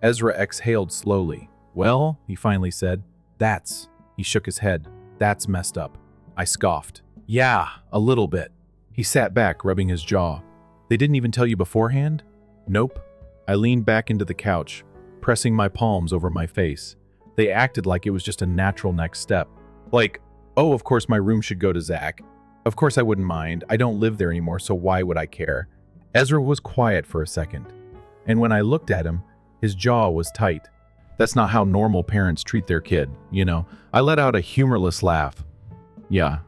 Ezra exhaled slowly. "Well," he finally said, He shook his head. "That's messed up." I scoffed. "Yeah, a little bit." He sat back, rubbing his jaw. "They didn't even tell you beforehand?" "Nope." I leaned back into the couch, pressing my palms over my face. They acted like it was just a natural next step. Like, "Oh, of course my room should go to Zach. Of course I wouldn't mind. I don't live there anymore, so why would I care?" Ezra was quiet for a second, and when I looked at him, his jaw was tight. That's not how normal parents treat their kid, you know. I let out a humorless laugh. "Yeah,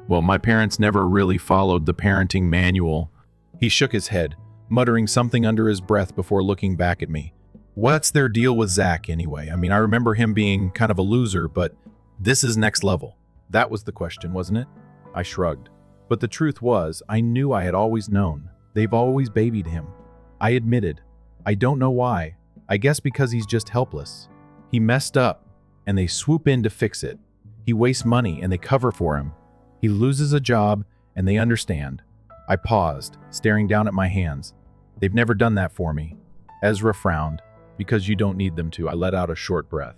well, my parents never really followed the parenting manual." He shook his head, muttering something under his breath before looking back at me. "What's their deal with Zach anyway? I mean, I remember him being kind of a loser, but this is next level." That was the question, wasn't it? I shrugged. But the truth was, I knew I had always known. They've always babied him. I admitted. I don't know why. I guess because he's just helpless. He messed up, and they swoop in to fix it. He wastes money, and they cover for him. He loses a job, and they understand. I paused, staring down at my hands. They've never done that for me. Ezra frowned. "Because you don't need them to." I let out a short breath.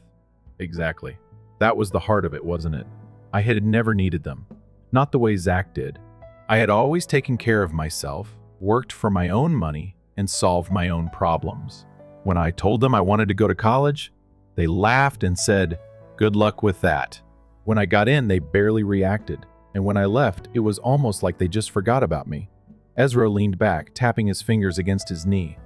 Exactly. That was the heart of it, wasn't it? I had never needed them. Not the way Zach did. I had always taken care of myself, worked for my own money, and solved my own problems. When I told them I wanted to go to college, they laughed and said, "Good luck with that." When I got in, they barely reacted. And when I left, it was almost like they just forgot about me. Ezra leaned back, tapping his fingers against his knee.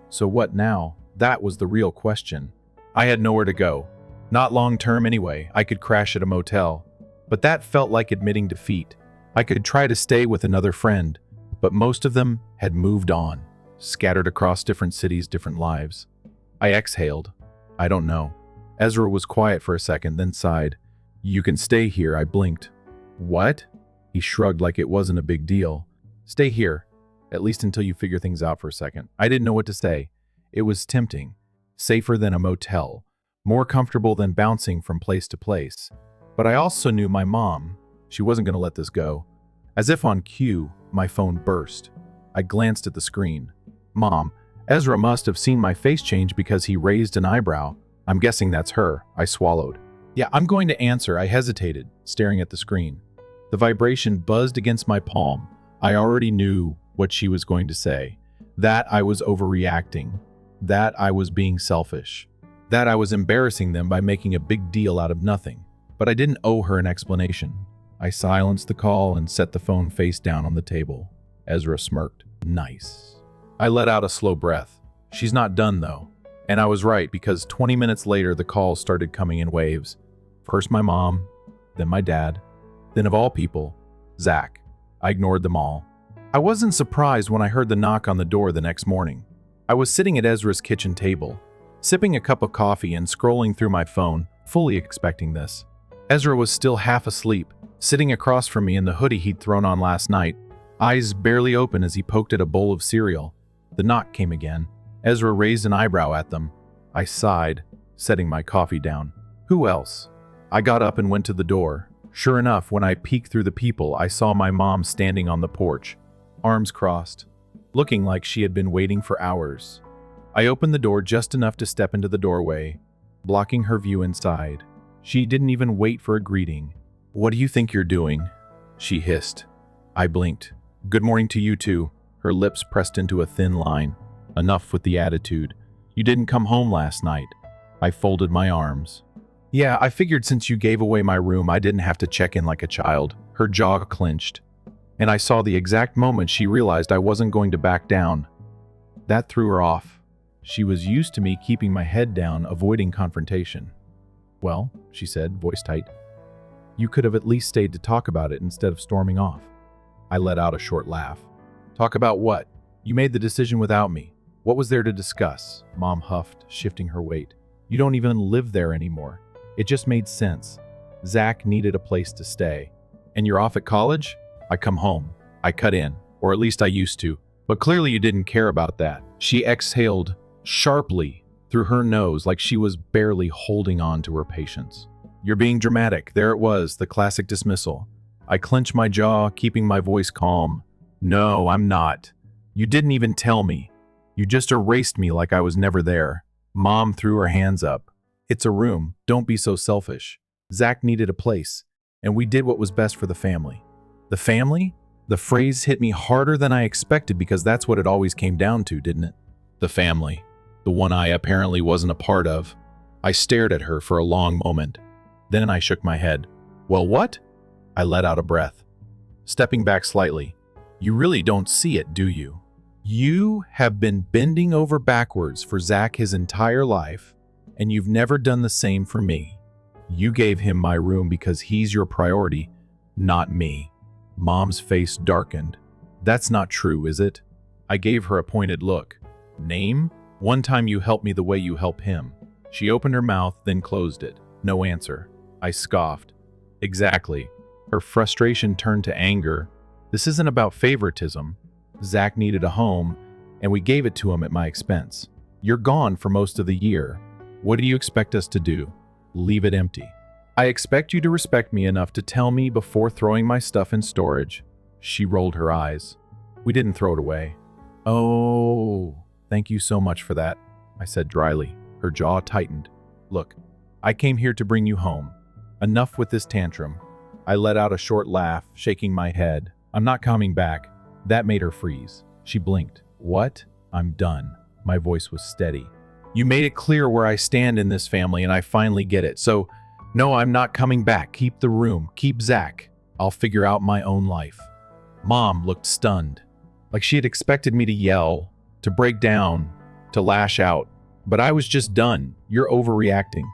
So what now? That was the real question. I had nowhere to go. Not long term anyway. I could crash at a motel. But that felt like admitting defeat. I could try to stay with another friend, but most of them had moved on, scattered across different cities, different lives. I exhaled. "I don't know." Ezra was quiet for a second, then sighed. "You can stay here." I blinked. "What?" He shrugged like it wasn't a big deal. "Stay here, at least until you figure things out for a second." I didn't know what to say. It was tempting. Safer than a motel. More comfortable than bouncing from place to place. But I also knew my mom. She wasn't going to let this go. As if on cue, my phone burst. I glanced at the screen. "Mom." Ezra must have seen my face change because he raised an eyebrow. I'm guessing that's her. I swallowed. "Yeah, I'm going to answer." I hesitated, staring at the screen. The vibration buzzed against my palm. I already knew what she was going to say. That I was overreacting. That I was being selfish. That I was embarrassing them by making a big deal out of nothing. But I didn't owe her an explanation. I silenced the call and set the phone face down on the table. Ezra smirked. "Nice." I let out a slow breath. She's not done, though. And I was right, because 20 minutes later, the calls started coming in waves. First my mom, then my dad, then of all people, Zach. I ignored them all. I wasn't surprised when I heard the knock on the door the next morning. I was sitting at Ezra's kitchen table, sipping a cup of coffee and scrolling through my phone, fully expecting this. Ezra was still half asleep, sitting across from me in the hoodie he'd thrown on last night, eyes barely open as he poked at a bowl of cereal. The knock came again. Ezra raised an eyebrow at them. I sighed, setting my coffee down. Who else? I got up and went to the door. Sure enough, when I peeked through the peephole, I saw my mom standing on the porch, arms crossed, looking like she had been waiting for hours. I opened the door just enough to step into the doorway, blocking her view inside. She didn't even wait for a greeting. "What do you think you're doing?" she hissed. I blinked. "Good morning to you too." Her lips pressed into a thin line. Enough with the attitude. "You didn't come home last night." I folded my arms. "Yeah, I figured since you gave away my room, I didn't have to check in like a child." Her jaw clenched. And I saw the exact moment she realized I wasn't going to back down. That threw her off. She was used to me keeping my head down, avoiding confrontation. "Well," she said, voice tight, "you could have at least stayed to talk about it instead of storming off." I let out a short laugh. "Talk about what? You made the decision without me. What was there to discuss?" Mom huffed, shifting her weight. "You don't even live there anymore. It just made sense. Zach needed a place to stay. And you're off at college? I come home. I cut in, or at least I used to. But clearly you didn't care about that. She exhaled sharply through her nose like she was barely holding on to her patience. You're being dramatic. There it was, the classic dismissal. I clenched my jaw, keeping my voice calm. No, I'm not. You didn't even tell me. You just erased me like I was never there. Mom threw her hands up. It's a room. Don't be so selfish. Zach needed a place, and we did what was best for the family. The family? The phrase hit me harder than I expected because that's what it always came down to, didn't it? The family. The one I apparently wasn't a part of. I stared at her for a long moment. Then I shook my head. Well, what? I let out a breath. Stepping back slightly. You really don't see it, do you? You have been bending over backwards for Zach his entire life, and you've never done the same for me. You gave him my room because he's your priority, not me. Mom's face darkened. That's not true, is it? I gave her a pointed look. Name? One time you helped me the way you help him. She opened her mouth, then closed it. No answer. I scoffed. Exactly. Her frustration turned to anger. This isn't about favoritism. Zach needed a home, and we gave it to him at my expense. You're gone for most of the year. What do you expect us to do? Leave it empty. I expect you to respect me enough to tell me before throwing my stuff in storage. She rolled her eyes. We didn't throw it away. Oh, thank you so much for that, I said dryly. Her jaw tightened. Look, I came here to bring you home. Enough with this tantrum. I let out a short laugh, shaking my head. I'm not coming back. That made her freeze. She blinked. What? I'm done. My voice was steady. You made it clear where I stand in this family, and I finally get it. So, no, I'm not coming back. Keep the room. Keep Zach. I'll figure out my own life. Mom looked stunned, like she had expected me to yell, to break down, to lash out. But I was just done. You're overreacting.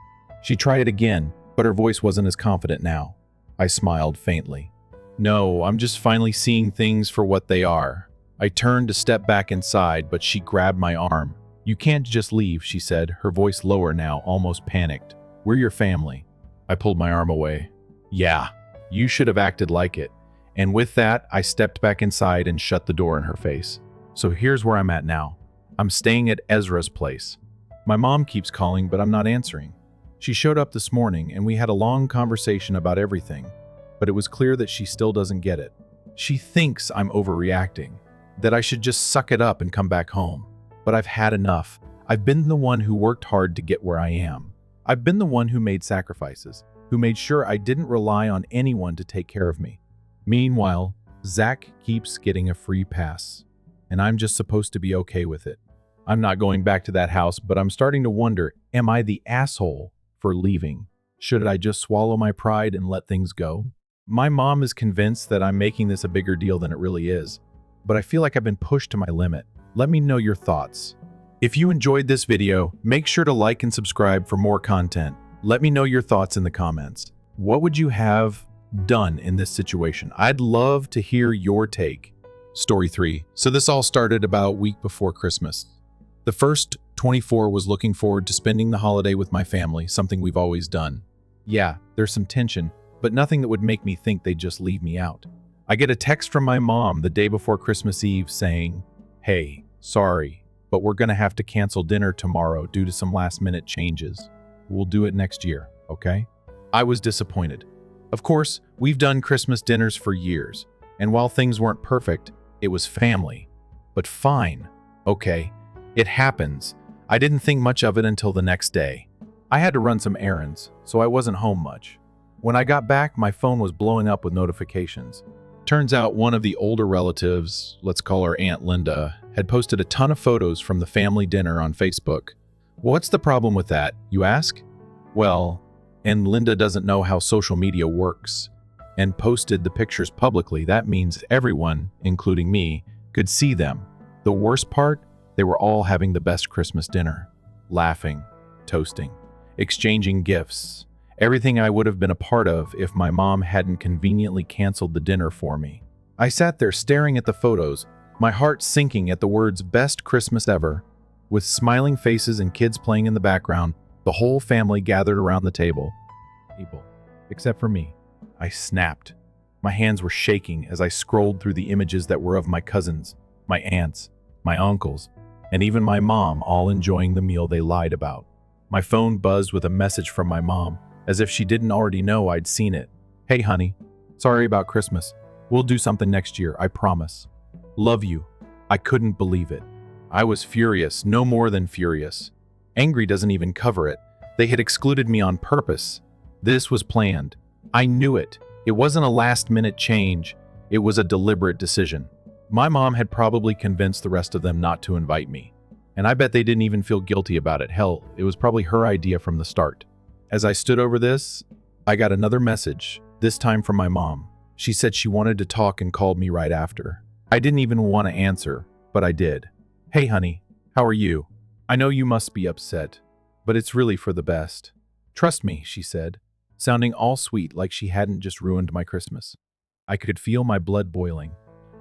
She tried it again, but her voice wasn't as confident now. I smiled faintly. No, I'm just finally seeing things for what they are. I turned to step back inside, but she grabbed my arm. You can't just leave, she said, her voice lower now, almost panicked. We're your family. I pulled my arm away. Yeah, you should have acted like it. And with that, I stepped back inside and shut the door in her face. So here's where I'm at now. I'm staying at Ezra's place. My mom keeps calling, but I'm not answering. She showed up this morning, and we had a long conversation about everything, but it was clear that she still doesn't get it. She thinks I'm overreacting, that I should just suck it up and come back home. But I've had enough. I've been the one who worked hard to get where I am. I've been the one who made sacrifices, who made sure I didn't rely on anyone to take care of me. Meanwhile, Zach keeps getting a free pass, and I'm just supposed to be okay with it. I'm not going back to that house, but I'm starting to wonder, am I the asshole for leaving? Should I just swallow my pride and let things go? My mom is convinced that I'm making this a bigger deal than it really is, but I feel like I've been pushed to my limit. Let me know your thoughts. If you enjoyed this video, make sure to like and subscribe for more content. Let me know your thoughts in the comments. What would you have done in this situation? I'd love to hear your take. Story 3. So this all started about a week before Christmas. The first 24 was looking forward to spending the holiday with my family, something we've always done. Yeah, there's some tension, but nothing that would make me think they'd just leave me out. I get a text from my mom the day before Christmas Eve saying, "Hey, sorry, but we're gonna have to cancel dinner tomorrow due to some last-minute changes. We'll do it next year, okay?" I was disappointed. Of course, we've done Christmas dinners for years, and while things weren't perfect, it was family. But fine, okay, it happens. I didn't think much of it until the next day. I had to run some errands, so I wasn't home much. When I got back, my phone was blowing up with notifications. Turns out one of the older relatives, let's call her Aunt Linda, had posted a ton of photos from the family dinner on Facebook. What's the problem with that, you ask? Well, and Linda doesn't know how social media works, and posted the pictures publicly. That means everyone, including me, could see them. The worst part? They were all having the best Christmas dinner. Laughing, toasting, exchanging gifts. Everything I would have been a part of if my mom hadn't conveniently canceled the dinner for me. I sat there staring at the photos, my heart sinking at the words "best Christmas ever." With smiling faces and kids playing in the background, the whole family gathered around the table. except for me. I snapped. My hands were shaking as I scrolled through the images that were of my cousins, my aunts, my uncles, and even my mom all enjoying the meal they lied about. My phone buzzed with a message from my mom, as if she didn't already know I'd seen it. "Hey honey, sorry about Christmas. We'll do something next year, I promise. Love you." I couldn't believe it. I was furious, no more than furious. Angry doesn't even cover it. They had excluded me on purpose. This was planned. I knew it. It wasn't a last-minute change. It was a deliberate decision. My mom had probably convinced the rest of them not to invite me. And I bet they didn't even feel guilty about it. Hell, it was probably her idea from the start. As I stood over this, I got another message, this time from my mom. She said she wanted to talk and called me right after. I didn't even want to answer, but I did. "Hey honey, how are you? I know you must be upset, but it's really for the best. Trust me," she said, sounding all sweet like she hadn't just ruined my Christmas. I could feel my blood boiling.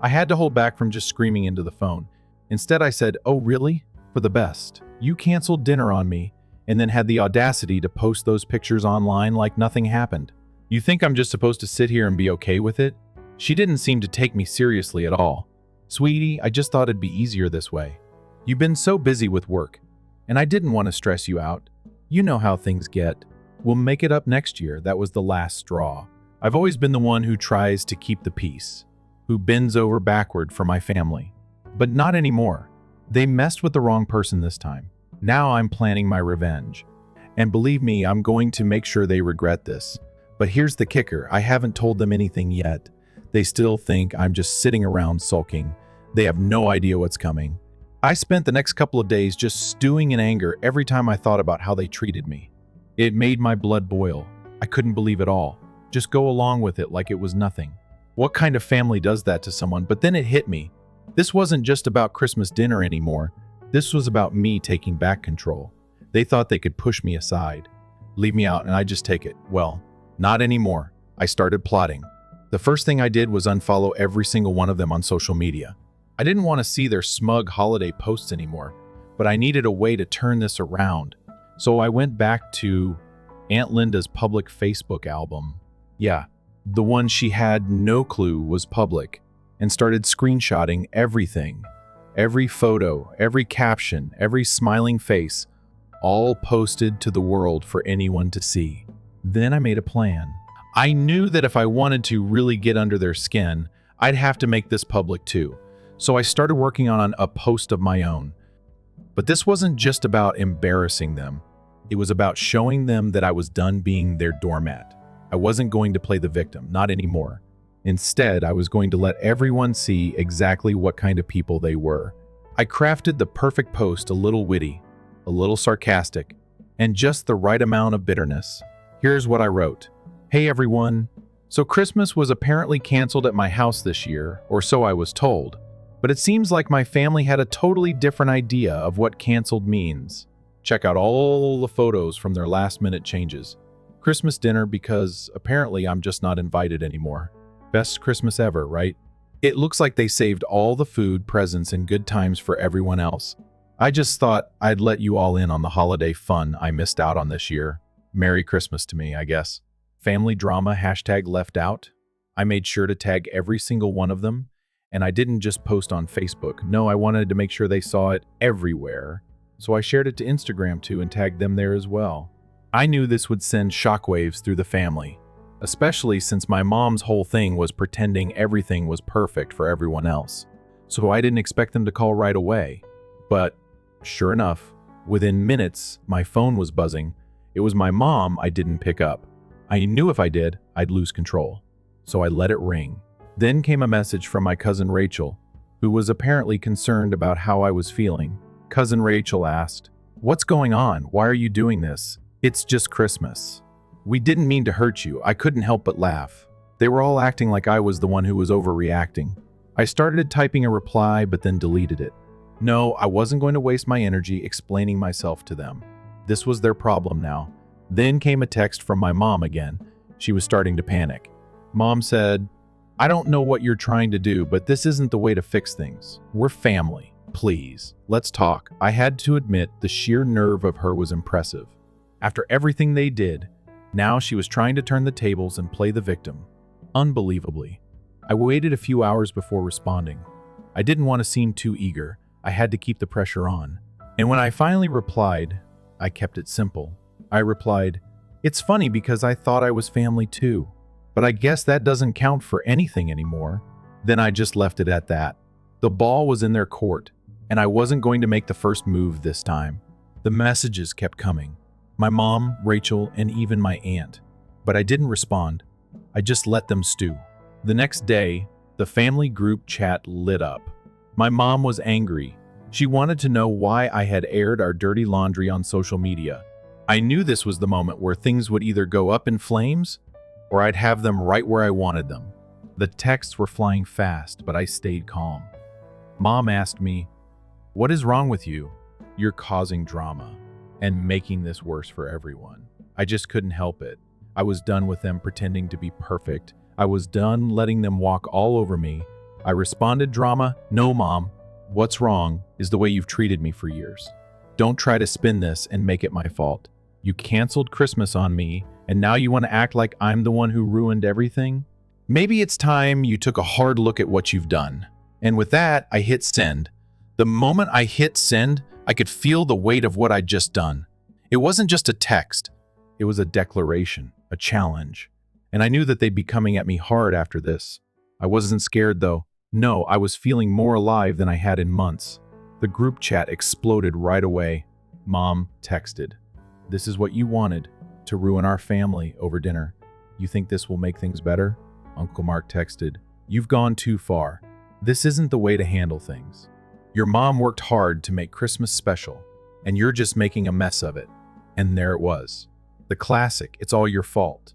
I had to hold back from just screaming into the phone. Instead, I said, "Oh, really? For the best. You canceled dinner on me and then had the audacity to post those pictures online like nothing happened. You think I'm just supposed to sit here and be okay with it?" She didn't seem to take me seriously at all. "Sweetie, I just thought it'd be easier this way. You've been so busy with work, and I didn't want to stress you out. You know how things get. We'll make it up next year." That was the last straw. I've always been the one who tries to keep the peace, who bends over backward for my family. But not anymore. They messed with the wrong person this time. Now I'm planning my revenge. And believe me, I'm going to make sure they regret this. But here's the kicker. I haven't told them anything yet. They still think I'm just sitting around sulking. They have no idea what's coming. I spent the next couple of days just stewing in anger every time I thought about how they treated me. It made my blood boil. I couldn't believe it all. Just go along with it like it was nothing. What kind of family does that to someone? But then it hit me. This wasn't just about Christmas dinner anymore. This was about me taking back control. They thought they could push me aside, leave me out, and I just take it. Well, not anymore. I started plotting. The first thing I did was unfollow every single one of them on social media. I didn't want to see their smug holiday posts anymore, but I needed a way to turn this around. So I went back to Aunt Linda's public Facebook album. Yeah, the one she had no clue was public, and started screenshotting everything. Every photo, every caption, every smiling face, all posted to the world for anyone to see. Then I made a plan. I knew that if I wanted to really get under their skin, I'd have to make this public too. So I started working on a post of my own. But this wasn't just about embarrassing them. It was about showing them that I was done being their doormat. I wasn't going to play the victim, not anymore. Instead, I was going to let everyone see exactly what kind of people they were. I crafted the perfect post, a little witty, a little sarcastic, and just the right amount of bitterness. Here's what I wrote. "Hey everyone. So Christmas was apparently canceled at my house this year, or so I was told. But it seems like my family had a totally different idea of what canceled means. Check out all the photos from their last-minute changes. Christmas dinner because apparently I'm just not invited anymore. Best Christmas ever, right? It looks like they saved all the food, presents, and good times for everyone else. I just thought I'd let you all in on the holiday fun I missed out on this year. Merry Christmas to me, I guess. Family drama #left out. I made sure to tag every single one of them. And I didn't just post on Facebook. No, I wanted to make sure they saw it everywhere. So I shared it to Instagram too and tagged them there as well. I knew this would send shockwaves through the family, especially since my mom's whole thing was pretending everything was perfect for everyone else. So I didn't expect them to call right away. But sure enough, within minutes, my phone was buzzing. It was my mom I didn't pick up. I knew if I did, I'd lose control. So I let it ring. Then came a message from my cousin Rachel, who was apparently concerned about how I was feeling. Cousin Rachel asked, "What's going on? Why are you doing this? It's just Christmas. We didn't mean to hurt you." I couldn't help but laugh. They were all acting like I was the one who was overreacting. I started typing a reply, but then deleted it. No, I wasn't going to waste my energy explaining myself to them. This was their problem now. Then came a text from my mom again. She was starting to panic. Mom said, "I don't know what you're trying to do, but this isn't the way to fix things. We're family. Please, let's talk." I had to admit the sheer nerve of her was impressive. After everything they did, Now she was trying to turn the tables and play the victim. Unbelievably. I waited a few hours before responding. I didn't want to seem too eager. I had to keep the pressure on. And when I finally replied, I kept it simple. I replied, "It's funny because I thought I was family too, but I guess that doesn't count for anything anymore." Then I just left it at that. The ball was in their court, and I wasn't going to make the first move this time. The messages kept coming. My mom, Rachel, and even my aunt. But I didn't respond. I just let them stew. The next day, the family group chat lit up. My mom was angry. She wanted to know why I had aired our dirty laundry on social media. I knew this was the moment where things would either go up in flames or I'd have them right where I wanted them. The texts were flying fast, but I stayed calm. Mom asked me, "What is wrong with you? You're causing drama and making this worse for everyone." I just couldn't help it. I was done with them pretending to be perfect. I was done letting them walk all over me. I responded, "Drama? No, Mom. What's wrong is the way you've treated me for years. Don't try to spin this and make it my fault. You canceled Christmas on me, and now you want to act like I'm the one who ruined everything? Maybe it's time you took a hard look at what you've done." And with that, I hit send. The moment I hit send, I could feel the weight of what I'd just done. It wasn't just a text. It was a declaration, a challenge. And I knew that they'd be coming at me hard after this. I wasn't scared, though. No, I was feeling more alive than I had in months. The group chat exploded right away. Mom texted, "This is what you wanted, to ruin our family over dinner. You think this will make things better?" Uncle Mark texted, "You've gone too far. This isn't the way to handle things. Your mom worked hard to make Christmas special, and you're just making a mess of it." And there it was. The classic, it's all your fault.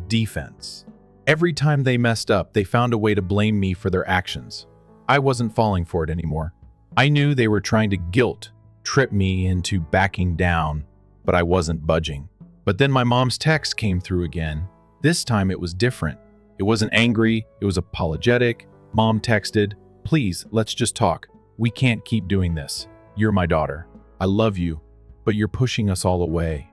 Defense. Every time they messed up, they found a way to blame me for their actions. I wasn't falling for it anymore. I knew they were trying to guilt trip me into backing down, but I wasn't budging. But then my mom's text came through again. This time it was different. It wasn't angry, it was apologetic. Mom texted, "Please, let's just talk. We can't keep doing this. You're my daughter. I love you, but you're pushing us all away."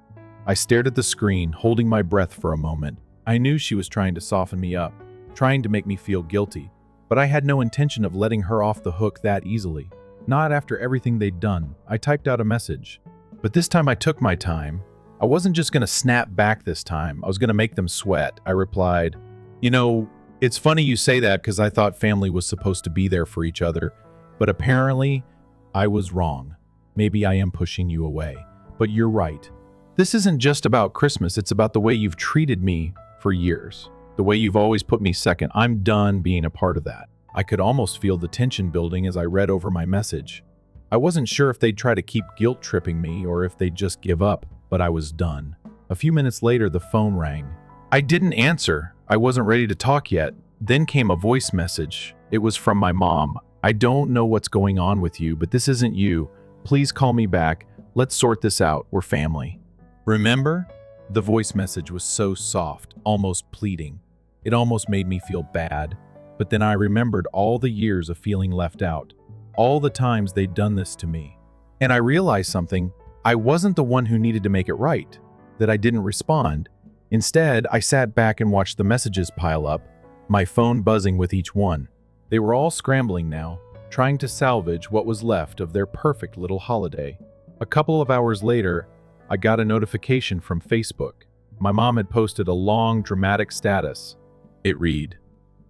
I stared at the screen, holding my breath for a moment. I knew she was trying to soften me up, trying to make me feel guilty, but I had no intention of letting her off the hook that easily. Not after everything they'd done. I typed out a message. But this time I took my time. I wasn't just going to snap back this time. I was going to make them sweat. I replied, "You know, it's funny you say that because I thought family was supposed to be there for each other, but apparently I was wrong. Maybe I am pushing you away, but you're right. This isn't just about Christmas. It's about the way you've treated me for years, the way you've always put me second. I'm done being a part of that." I could almost feel the tension building as I read over my message. I wasn't sure if they'd try to keep guilt-tripping me or if they'd just give up, but I was done. A few minutes later, the phone rang. I didn't answer. I wasn't ready to talk yet. Then came a voice message. It was from my mom. "I don't know what's going on with you, but this isn't you. Please call me back. Let's sort this out. We're family." Remember? The voice message was so soft, almost pleading. It almost made me feel bad. But then I remembered all the years of feeling left out, all the times they'd done this to me. And I realized something. I wasn't the one who needed to make it right, that I didn't respond. Instead, I sat back and watched the messages pile up, my phone buzzing with each one. They were all scrambling now, trying to salvage what was left of their perfect little holiday. A couple of hours later, I got a notification from Facebook. My mom had posted a long, dramatic status. It read,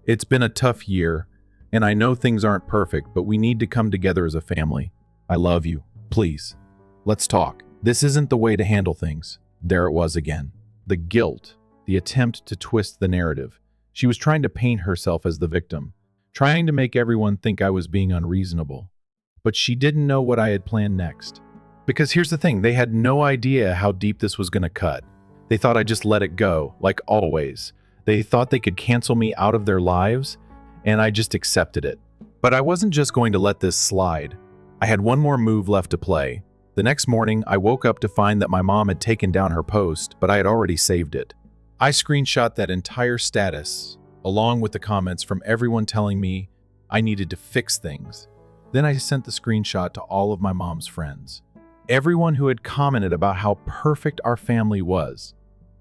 "It's been a tough year, and I know things aren't perfect, but we need to come together as a family. I love you. Please, let's talk. This isn't the way to handle things." There it was again. The guilt, the attempt to twist the narrative. She was trying to paint herself as the victim, trying to make everyone think I was being unreasonable. But she didn't know what I had planned next. Because here's the thing, they had no idea how deep this was going to cut. They thought I'd just let it go, like always. They thought they could cancel me out of their lives, and I just accepted it. But I wasn't just going to let this slide. I had one more move left to play. The next morning, I woke up to find that my mom had taken down her post, but I had already saved it. I screenshot that entire status, along with the comments from everyone telling me I needed to fix things. Then I sent the screenshot to all of my mom's friends. Everyone who had commented about how perfect our family was.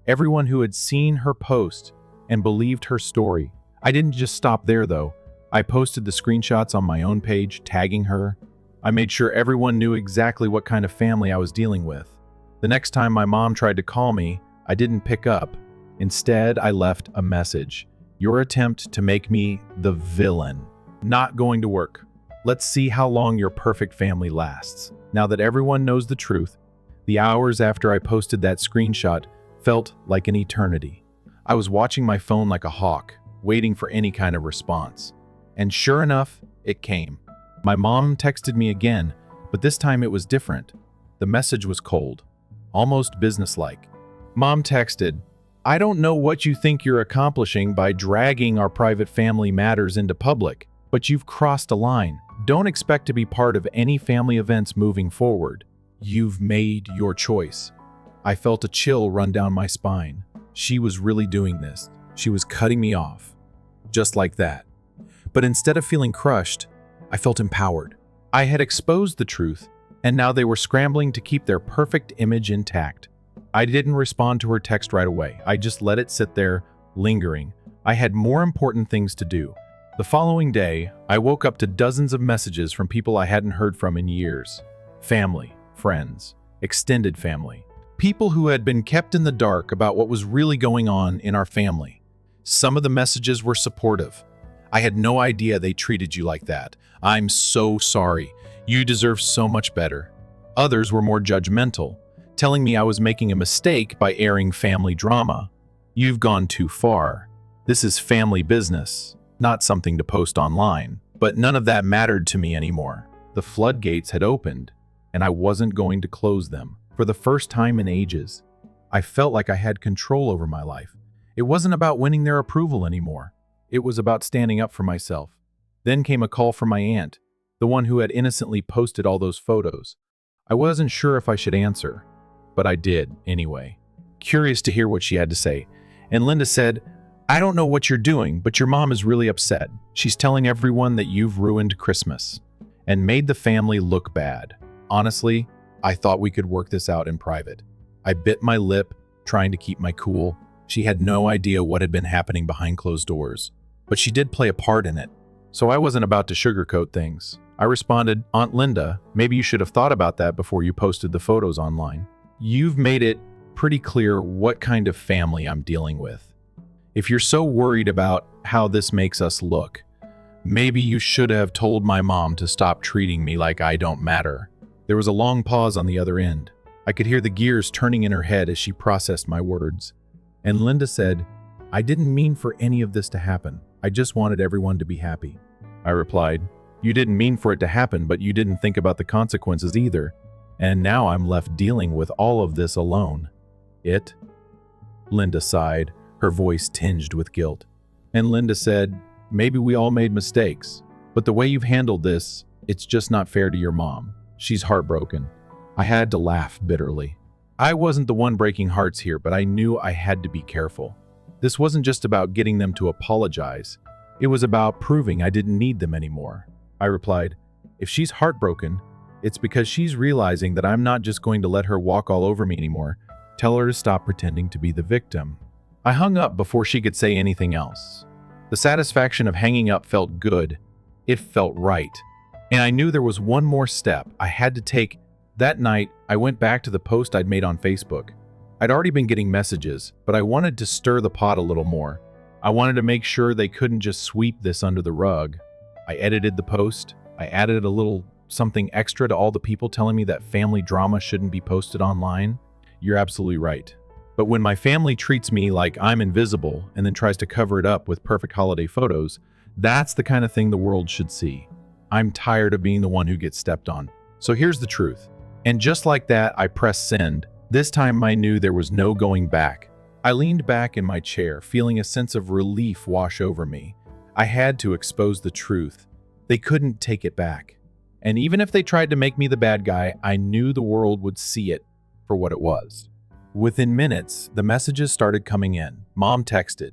Everyone who had seen her post and believed her story. I didn't just stop there though. I posted the screenshots on my own page, tagging her. I made sure everyone knew exactly what kind of family I was dealing with. The next time my mom tried to call me, I didn't pick up. Instead, I left a message. Your attempt to make me the villain. Not going to work. Let's see how long your perfect family lasts. Now that everyone knows the truth, the hours after I posted that screenshot felt like an eternity. I was watching my phone like a hawk, waiting for any kind of response. And sure enough, it came. My mom texted me again, but this time it was different. The message was cold, almost businesslike. Mom texted, "I don't know what you think you're accomplishing by dragging our private family matters into public, but you've crossed a line. Don't expect to be part of any family events moving forward. You've made your choice." I felt a chill run down my spine. She was really doing this. She was cutting me off. Just like that. But instead of feeling crushed, I felt empowered. I had exposed the truth, and now they were scrambling to keep their perfect image intact. I didn't respond to her text right away. I just let it sit there, lingering. I had more important things to do. The following day, I woke up to dozens of messages from people I hadn't heard from in years. Family, friends, extended family. People who had been kept in the dark about what was really going on in our family. Some of the messages were supportive. "I had no idea they treated you like that. I'm so sorry. You deserve so much better." Others were more judgmental, telling me I was making a mistake by airing family drama. "You've gone too far. This is family business, not something to post online." But none of that mattered to me anymore. The floodgates had opened, and I wasn't going to close them. For the first time in ages, I felt like I had control over my life. It wasn't about winning their approval anymore. It was about standing up for myself. Then came a call from my aunt, the one who had innocently posted all those photos. I wasn't sure if I should answer, but I did anyway, curious to hear what she had to say. And Linda said, "I don't know what you're doing, but your mom is really upset. She's telling everyone that you've ruined Christmas and made the family look bad. Honestly, I thought we could work this out in private." I bit my lip, trying to keep my cool. She had no idea what had been happening behind closed doors, but she did play a part in it. So I wasn't about to sugarcoat things. I responded, "Aunt Linda, maybe you should have thought about that before you posted the photos online. You've made it pretty clear what kind of family I'm dealing with. If you're so worried about how this makes us look, maybe you should have told my mom to stop treating me like I don't matter." There was a long pause on the other end. I could hear the gears turning in her head as she processed my words. And Linda said, "I didn't mean for any of this to happen. I just wanted everyone to be happy." I replied, "You didn't mean for it to happen, but you didn't think about the consequences either. And now I'm left dealing with all of this alone." "It?" Linda sighed, her voice tinged with guilt. And Linda said, "Maybe we all made mistakes, but the way you've handled this, it's just not fair to your mom. She's heartbroken." I had to laugh bitterly. I wasn't the one breaking hearts here, but I knew I had to be careful. This wasn't just about getting them to apologize. It was about proving I didn't need them anymore. I replied, "If she's heartbroken, it's because she's realizing that I'm not just going to let her walk all over me anymore. Tell her to stop pretending to be the victim." I hung up before she could say anything else. The satisfaction of hanging up felt good. It felt right. And I knew there was one more step I had to take. That night, I went back to the post I'd made on Facebook. I'd already been getting messages, but I wanted to stir the pot a little more. I wanted to make sure they couldn't just sweep this under the rug. I edited the post. I added a little something extra to all the people telling me that family drama shouldn't be posted online. You're absolutely right. But when my family treats me like I'm invisible and then tries to cover it up with perfect holiday photos, that's the kind of thing the world should see. I'm tired of being the one who gets stepped on. So here's the truth. And just like that, I pressed send. This time I knew there was no going back. I leaned back in my chair, feeling a sense of relief wash over me. I had to expose the truth. They couldn't take it back. And even if they tried to make me the bad guy, I knew the world would see it for what it was. Within minutes, the messages started coming in. Mom texted,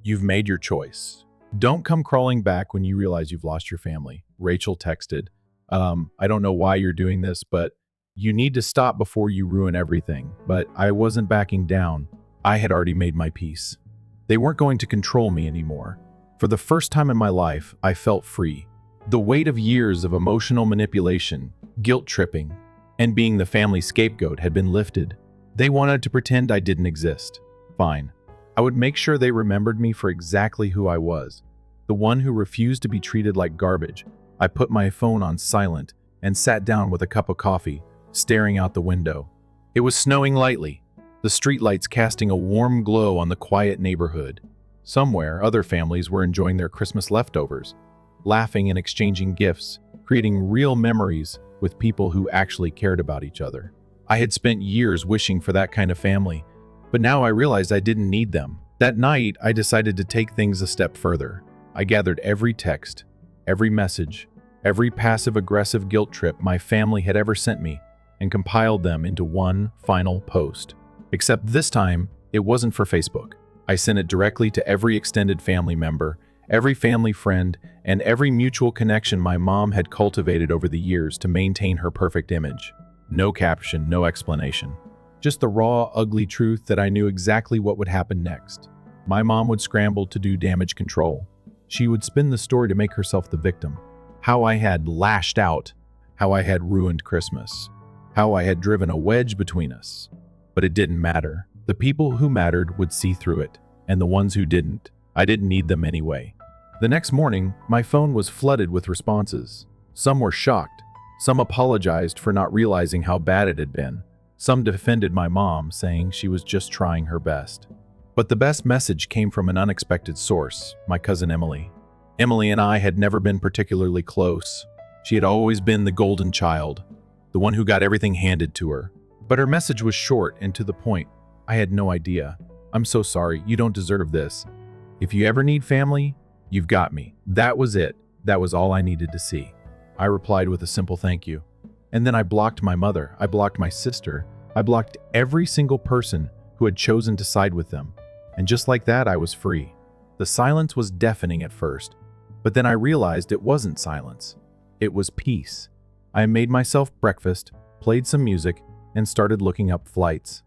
"You've made your choice. Don't come crawling back when you realize you've lost your family." Rachel texted, "I don't know why you're doing this, but you need to stop before you ruin everything." But I wasn't backing down. I had already made my peace. They weren't going to control me anymore. For the first time in my life, I felt free. The weight of years of emotional manipulation, guilt tripping, and being the family scapegoat had been lifted. They wanted to pretend I didn't exist. Fine. I would make sure they remembered me for exactly who I was. The one who refused to be treated like garbage. I put my phone on silent and sat down with a cup of coffee, staring out the window. It was snowing lightly, the streetlights casting a warm glow on the quiet neighborhood. Somewhere, other families were enjoying their Christmas leftovers, laughing and exchanging gifts, creating real memories with people who actually cared about each other. I had spent years wishing for that kind of family, but now I realized I didn't need them. That night, I decided to take things a step further. I gathered every text, every message, every passive-aggressive guilt trip my family had ever sent me, and compiled them into one final post. Except this time, it wasn't for Facebook. I sent it directly to every extended family member, every family friend, and every mutual connection my mom had cultivated over the years to maintain her perfect image. No caption, no explanation. Just the raw, ugly truth that I knew exactly what would happen next. My mom would scramble to do damage control. She would spin the story to make herself the victim. How I had lashed out, how I had ruined Christmas, how I had driven a wedge between us. But it didn't matter. The people who mattered would see through it, and the ones who didn't, I didn't need them anyway. The next morning, my phone was flooded with responses. Some were shocked. Some apologized for not realizing how bad it had been. Some defended my mom, saying she was just trying her best. But the best message came from an unexpected source, my cousin Emily. Emily and I had never been particularly close. She had always been the golden child, the one who got everything handed to her. But her message was short and to the point. I had no idea. I'm so sorry, you don't deserve this. If you ever need family, you've got me. That was it. That was all I needed to see. I replied with a simple thank you. And then I blocked my mother. I blocked my sister. I blocked every single person who had chosen to side with them. And just like that, I was free. The silence was deafening at first, but then I realized it wasn't silence. It was peace. I made myself breakfast, played some music, and started looking up flights.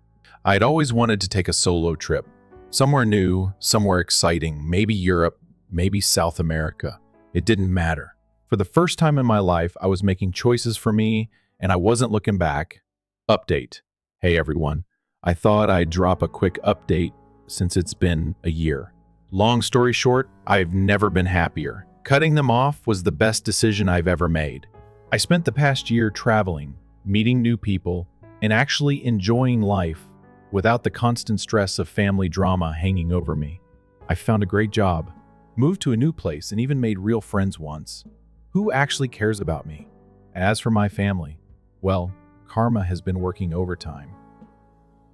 I had always wanted to take a solo trip. Somewhere new, somewhere exciting, maybe Europe, maybe South America. It didn't matter. For the first time in my life, I was making choices for me, and I wasn't looking back. Update. Hey everyone. I thought I'd drop a quick update since it's been a year. Long story short, I've never been happier. Cutting them off was the best decision I've ever made. I spent the past year traveling, meeting new people, and actually enjoying life without the constant stress of family drama hanging over me. I found a great job, moved to a new place, and even made real friends once. Who actually cares about me? As for my family, well, karma has been working overtime.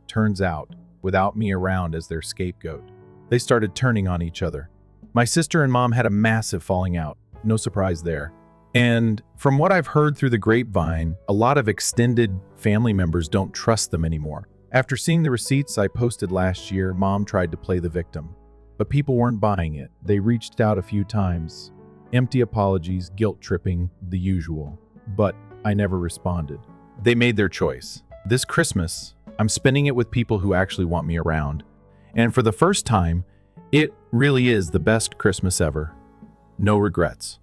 Turns out, without me around as their scapegoat, they started turning on each other. My sister and mom had a massive falling out, no surprise there. And from what I've heard through the grapevine, a lot of extended family members don't trust them anymore. After seeing the receipts I posted last year, mom tried to play the victim. But people weren't buying it. They reached out a few times. Empty apologies, guilt tripping, the usual. But I never responded. They made their choice. This Christmas, I'm spending it with people who actually want me around. And for the first time, it really is the best Christmas ever. No regrets.